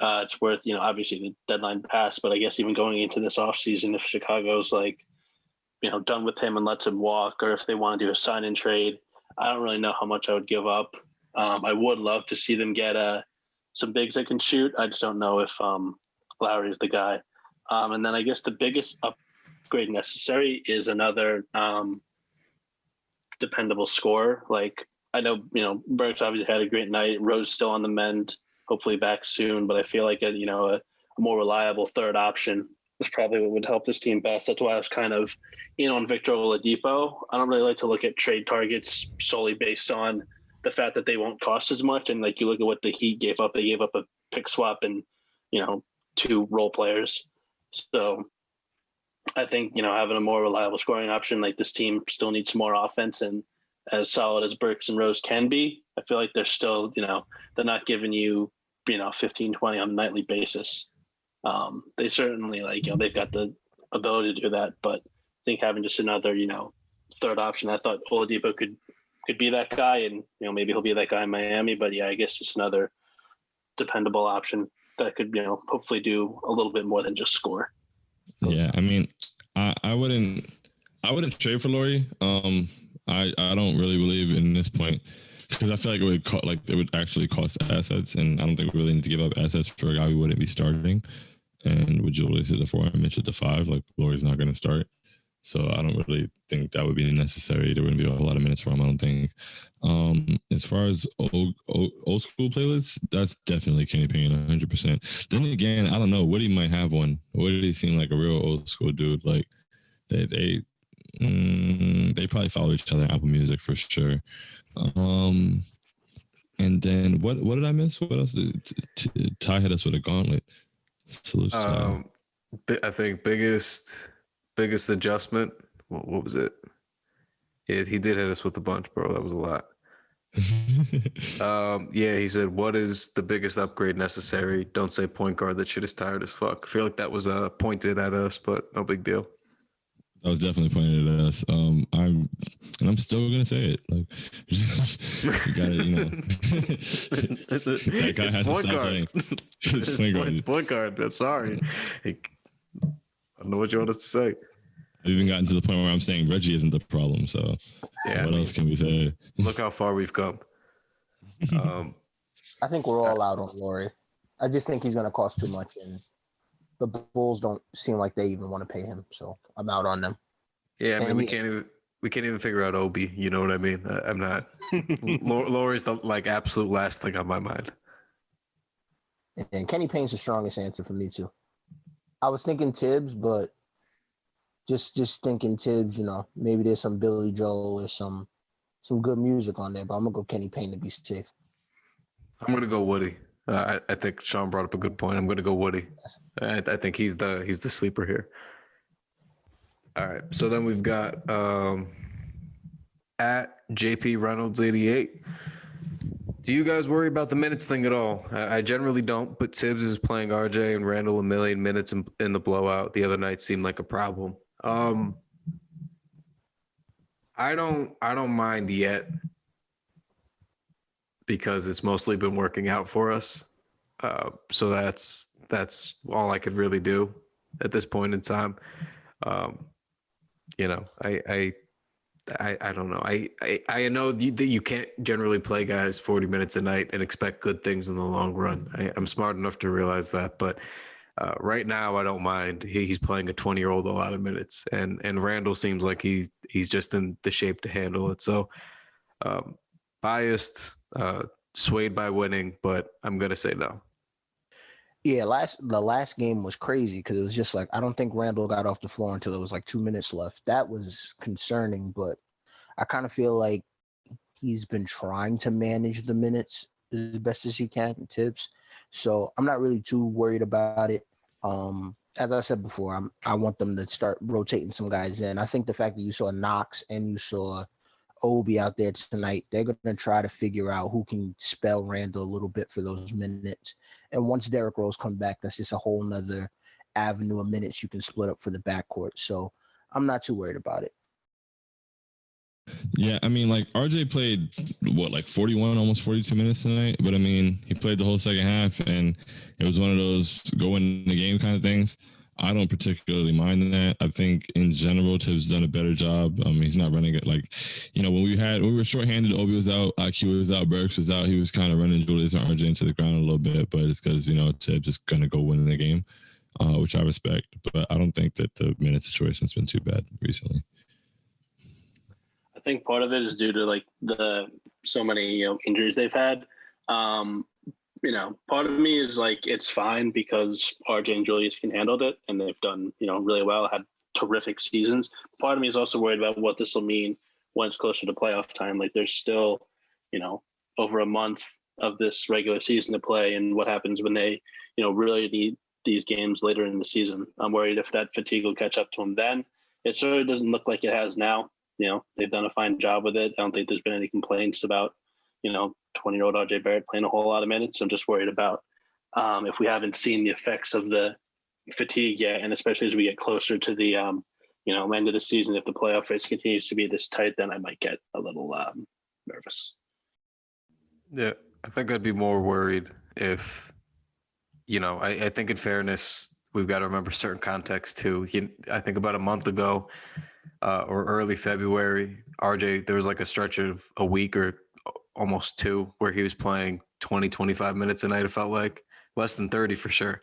it's worth, obviously the deadline passed, but I guess even going into this offseason, if Chicago's like, done with him and lets him walk, or if they want to do a sign and trade, I don't really know how much I would give up. I would love to see them get some bigs that can shoot. I just don't know if Lauri is the guy. And then I guess the biggest upgrade necessary is another dependable scorer. Like, I know, Burks obviously had a great night. Rose still on the mend, hopefully back soon. But I feel like a more reliable third option is probably what would help this team best. That's why I was kind of on Victor Oladipo. I don't really like to look at trade targets solely based on the fact that they won't cost as much. And like, you look at what the Heat gave up, they gave up a pick swap and, 2 role players. So I think, having a more reliable scoring option, like this team still needs more offense, and as solid as Burks and Rose can be, I feel like they're still, they're not giving you, 15, 20 on a nightly basis. They certainly they've got the ability to do that, but I think having just another, third option, I thought Oladipo could be that guy, and, maybe he'll be that guy in Miami, but yeah, I guess just another dependable option that could, hopefully do a little bit more than just score. Yeah. I mean, I wouldn't trade for Lauri. I don't really believe in this point because I feel like it would actually cost assets, and I don't think we really need to give up assets for a guy who wouldn't be starting. And would you really sit the 4 and Mitch at the 5? Like, Lauri's not going to start. So I don't really think that would be necessary. There wouldn't be a whole lot of minutes for him, I don't think. As far as old school playlists, that's definitely Kenny Payne, 100%. Then again, I don't know. Woody might have one. Woody seemed like a real old school dude. Like, they probably follow each other on Apple Music for sure. And then what did I miss? What else? Ty hit us with a gauntlet. Salute to Ty. I think biggest adjustment. What was it? Yeah, he did hit us with a bunch, bro. That was a lot. He said, what is the biggest upgrade necessary? Don't say point guard. That shit is tired as fuck. I feel like that was pointed at us, but no big deal. That was definitely pointed at us. I'm still gonna say it. Like, you gotta, that guy has to stop playing. It's point guard. I'm sorry. I don't know what you want us to say. I've even gotten to the point where I'm saying Reggie isn't the problem. So yeah, what else can we say? Look how far we've come. I think we're all out on Lauri. I just think he's going to cost too much, and the Bulls don't seem like they even want to pay him. So I'm out on them. Yeah, I mean, we can't even figure out Obi. You know what I mean? I'm not. Lauri's the absolute last thing on my mind. And Kenny Payne's the strongest answer for me too. I was thinking Tibbs, but just thinking Tibbs, maybe there's some Billy Joel or some some good music on there, but I'm gonna go Kenny Payne to be safe. I'm gonna go Woody. I think Sean brought up a good point. I'm gonna go Woody. I think he's the sleeper here. All right. So then we've got at JP Reynolds 88. Do you guys worry about the minutes thing at all? I generally don't, but Tibbs is playing RJ and Randall a million minutes in the blowout. The other night seemed like a problem. I don't mind yet because it's mostly been working out for us. So that's all I could really do at this point in time. You know, I don't know. I know that you can't generally play guys 40 minutes a night and expect good things in the long run. I'm smart enough to realize that, but right now I don't mind. He's playing a 20-year-old a lot of minutes, and Randall seems like he's just in the shape to handle it. So biased, swayed by winning, but I'm gonna say no. Yeah, the last game was crazy because it was just like I don't think Randall got off the floor until there was like 2 minutes left. That was concerning, but I kind of feel like he's been trying to manage the minutes as best as he can, Tibbs. So I'm not really too worried about it. As I said before, I want them to start rotating some guys in. I think the fact that you saw Knox and you saw Obi out there tonight, they're going to try to figure out who can spell Randall a little bit for those minutes. And once Derrick Rose comes back, that's just a whole nother avenue of minutes you can split up for the backcourt. So I'm not too worried about it. Yeah, I mean, like RJ played like 41, almost 42 minutes tonight, but I mean, he played the whole second half, and it was one of those go in the game kind of things. I don't particularly mind that. I think in general, Tibbs done a better job. He's not running it like, when we were shorthanded, Obi was out, IQ was out, Burks was out. He was kind of running Julius and RJ into the ground a little bit, but it's because, Tibbs is going to go win the game, which I respect. But I don't think that the minute situation's been too bad recently. I think part of it is due to like so many injuries they've had. Part of me is like it's fine because RJ and Julius can handle it, and they've done really well, had terrific seasons. Part of me is also worried about what this will mean when it's closer to playoff time. Like there's still over a month of this regular season to play, and what happens when they really need these games later in the season. I'm worried if that fatigue will catch up to them then. It certainly doesn't look like it has now. They've done a fine job with it. I don't think there's been any complaints about, 20-year-old RJ Barrett playing a whole lot of minutes. I'm just worried about if we haven't seen the effects of the fatigue yet, and especially as we get closer to the, end of the season, if the playoff race continues to be this tight, then I might get a little nervous. Yeah, I think I'd be more worried if, I think in fairness, we've got to remember certain context too. I think about a month ago, or early February, RJ, there was like a stretch of a week or almost two where he was playing 20, 25 minutes a night. It felt like less than 30 for sure.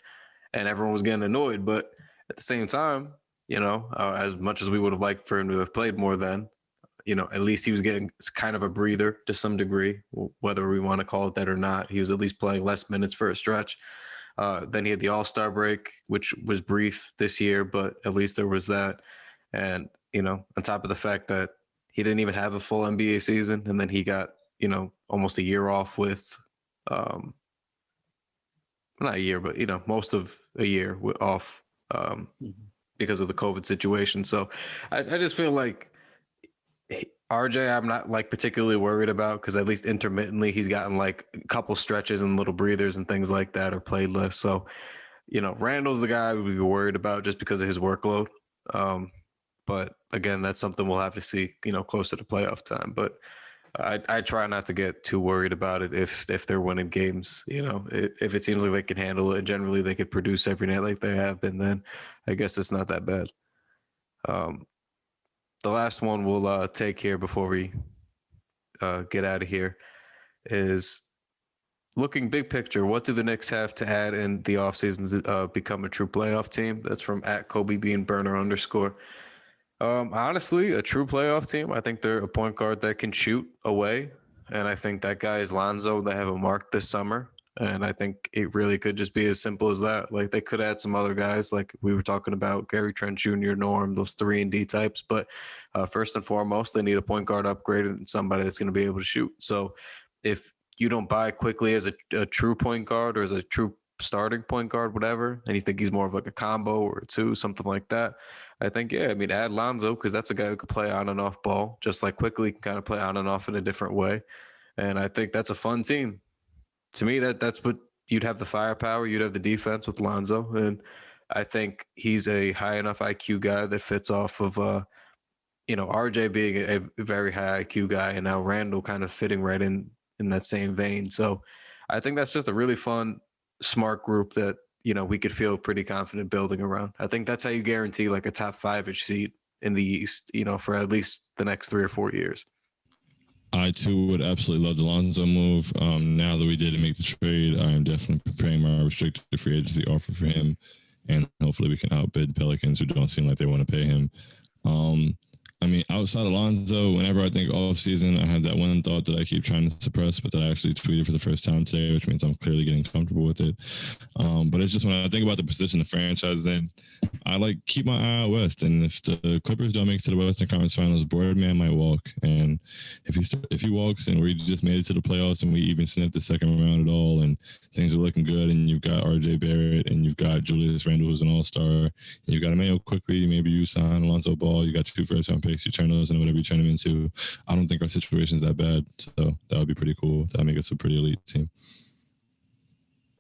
And everyone was getting annoyed. But at the same time, as much as we would have liked for him to have played more then, at least he was getting kind of a breather to some degree, whether we want to call it that or not. He was at least playing less minutes for a stretch. Then he had the All-Star break, which was brief this year, but at least there was that. And, on top of the fact that he didn't even have a full NBA season, and then he got, almost a year off with, not a year, but, most of a year off because of the COVID situation. So I just feel like RJ, I'm not like particularly worried about because at least intermittently he's gotten like a couple stretches and little breathers and things like that, or played less. So, Randall's the guy we'd be worried about just because of his workload. But again, that's something we'll have to see, closer to playoff time. But I try not to get too worried about it if they're winning games. If it seems like they can handle it and generally they could produce every night like they have been, then I guess it's not that bad. The last one we'll take here before we get out of here is looking big picture. What do the Knicks have to add in the offseason to become a true playoff team? That's from @KobeBeanBurner_. Honestly, a true playoff team, I think they're a point guard that can shoot away. And I think that guy is Lonzo. They have a mark this summer. And I think it really could just be as simple as that. Like they could add some other guys, like we were talking about Gary Trent Jr., Norm, those 3-and-D types. But first and foremost, they need a point guard upgraded and somebody that's going to be able to shoot. So if you don't buy quickly as a true point guard or as a true starting point guard, whatever, and you think he's more of like a combo or a two, something like that, I think, yeah, I mean, add Lonzo because that's a guy who could play on and off ball, just like quickly can kind of play on and off in a different way. And I think that's a fun team. To me, that's what you'd have the firepower, you'd have the defense with Lonzo. And I think he's a high enough IQ guy that fits off of, RJ being a very high IQ guy and now Randall kind of fitting right in that same vein. So I think that's just a really fun, smart group that, we could feel pretty confident building around. I think that's how you guarantee like a top 5-ish seed in the East, for at least the next 3 or 4 years. I too would absolutely love the Lonzo move. Now that we didn't make the trade, I am definitely preparing my restricted free agency offer for him, and hopefully we can outbid the Pelicans, who don't seem like they want to pay him. Outside of Lonzo, whenever I think off season, I have that one thought that I keep trying to suppress, but that I actually tweeted for the first time today, which means I'm clearly getting comfortable with it. But it's just when I think about the position the franchise is in, I keep my eye out west. And if the Clippers don't make it to the Western Conference Finals, Boardman might walk. And if he walks and we just made it to the playoffs and we even sniffed the second round at all, and things are looking good, and you've got RJ Barrett and you've got Julius Randle, who's an all-star, and you've got Emmanuel quickly, maybe you sign Alonzo Ball, you got 2 first-round picks, you turn those into whatever you turn them into. I don't think our situation is that bad, so that would be pretty cool. That would make us a pretty elite team.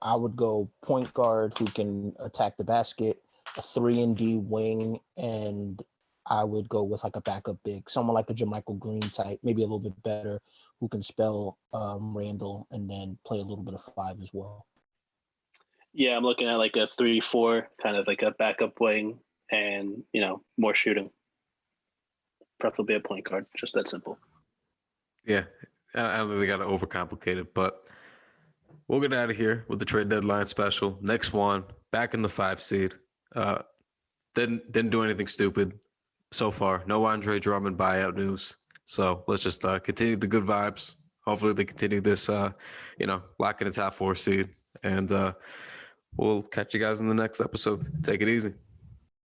I would go point guard who can attack the basket, a 3-and-D wing, and I would go with like a backup big, someone like a JaMychal Green type, maybe a little bit better, who can spell Randall and then play a little bit of 5 as well. Yeah, I'm looking at like a 3-4, kind of like a backup wing and, more shooting. Preferably a point guard, just that simple. Yeah, I don't think they got to overcomplicate it, but we'll get out of here with the trade deadline special. Next one, back in the 5 seed. Didn't do anything stupid so far. No Andre Drummond buyout news. So let's just continue the good vibes. Hopefully they continue this, locking the top 4 seed. And we'll catch you guys in the next episode. Take it easy.